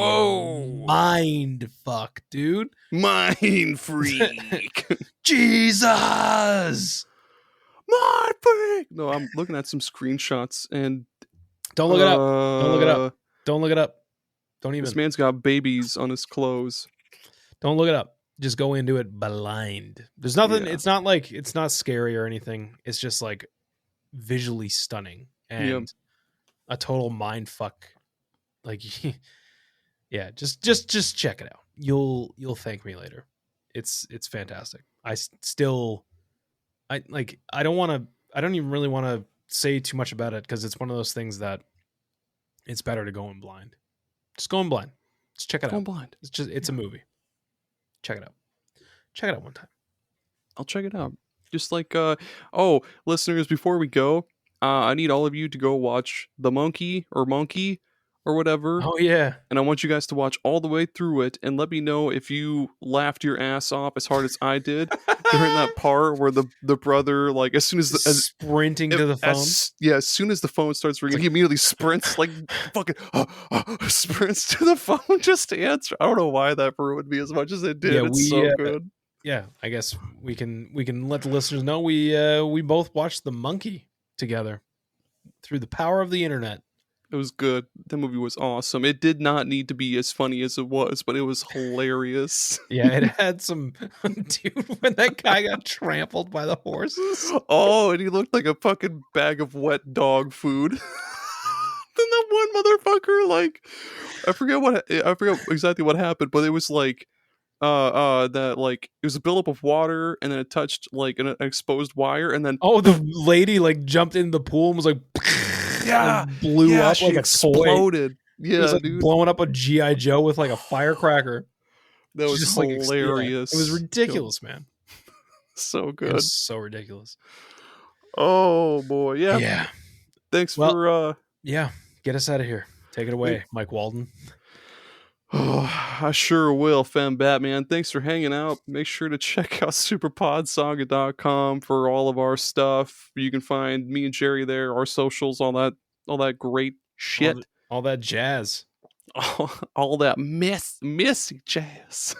mind fuck, dude. Mind freak. Jesus! Mind freak! No, I'm looking at some screenshots and... Don't look it up. Don't look it up. Don't look it up. Don't even. This man's got babies on his clothes. Don't look it up. Just go into it blind. There's nothing. Yeah. It's not scary or anything. It's just like visually stunning and a total mind fuck. Like, yeah, just check it out. You'll thank me later. It's fantastic. I don't even really want to say too much about it because it's one of those things that it's better to go in blind. Just go in blind. Just check it out. Go in blind. It's a movie. Check it out. Check it out one time. I'll check it out. Just like listeners, before we go, I need all of you to go watch The Monkey or whatever. Oh yeah. And I want you guys to watch all the way through it and let me know if you laughed your ass off as hard as I did during that part where the brother, like, as soon as sprinting to the phone. As soon as the phone starts ringing, he immediately sprints, like fucking sprints to the phone just to answer. I don't know why that ruined me as much as it did. Yeah, it's so good. Yeah, I guess we can let the listeners know we both watched The Monkey together through the power of the internet. It was good. The movie was awesome. It did not need to be as funny as it was, but it was hilarious. Yeah, it had some dude when that guy got trampled by the horses. Oh, and he looked like a fucking bag of wet dog food. Then that one motherfucker, like, I forget exactly what happened, but it was like that, like, it was a buildup of water and then it touched like an exposed wire and then the lady like jumped in the pool and was like blew up like a exploded toy. Yeah, it was like dude, blowing up a G.I. Joe with like a firecracker. That was just hilarious. It was ridiculous, man. So good. It was so ridiculous. Oh boy, yeah. Yeah. Thanks for get us out of here. Take it away, Mike Walden. Oh, I sure will, Fem Batman. Thanks for hanging out. Make sure to check out superpodsaga.com for all of our stuff. You can find me and Jerry there, our socials, all that great shit. All that jazz. All that messy jazz.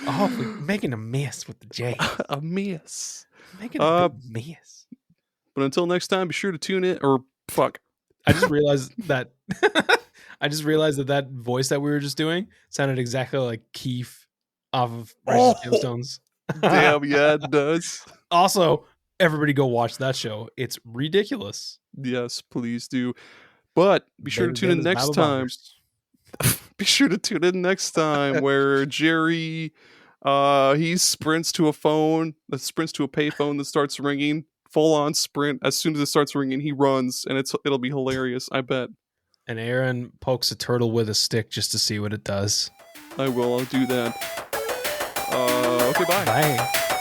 We're making a mess with the jazz. A mess. Making a big mess. But until next time, be sure to tune in, or fuck. I just realized that that voice that we were just doing sounded exactly like Keith off of Righteous Gemstones. Damn, yeah, it does. Also, everybody go watch that show. It's ridiculous. Yes, please do. But be sure to tune in Them is next time. Bababongers. Be sure to tune in next time where Jerry he sprints to a phone, sprints to a payphone that starts ringing, full on sprint. As soon as it starts ringing, he runs, and it'll be hilarious, I bet. And Aaron pokes a turtle with a stick just to see what it does. I'll do that. Okay, bye. Bye.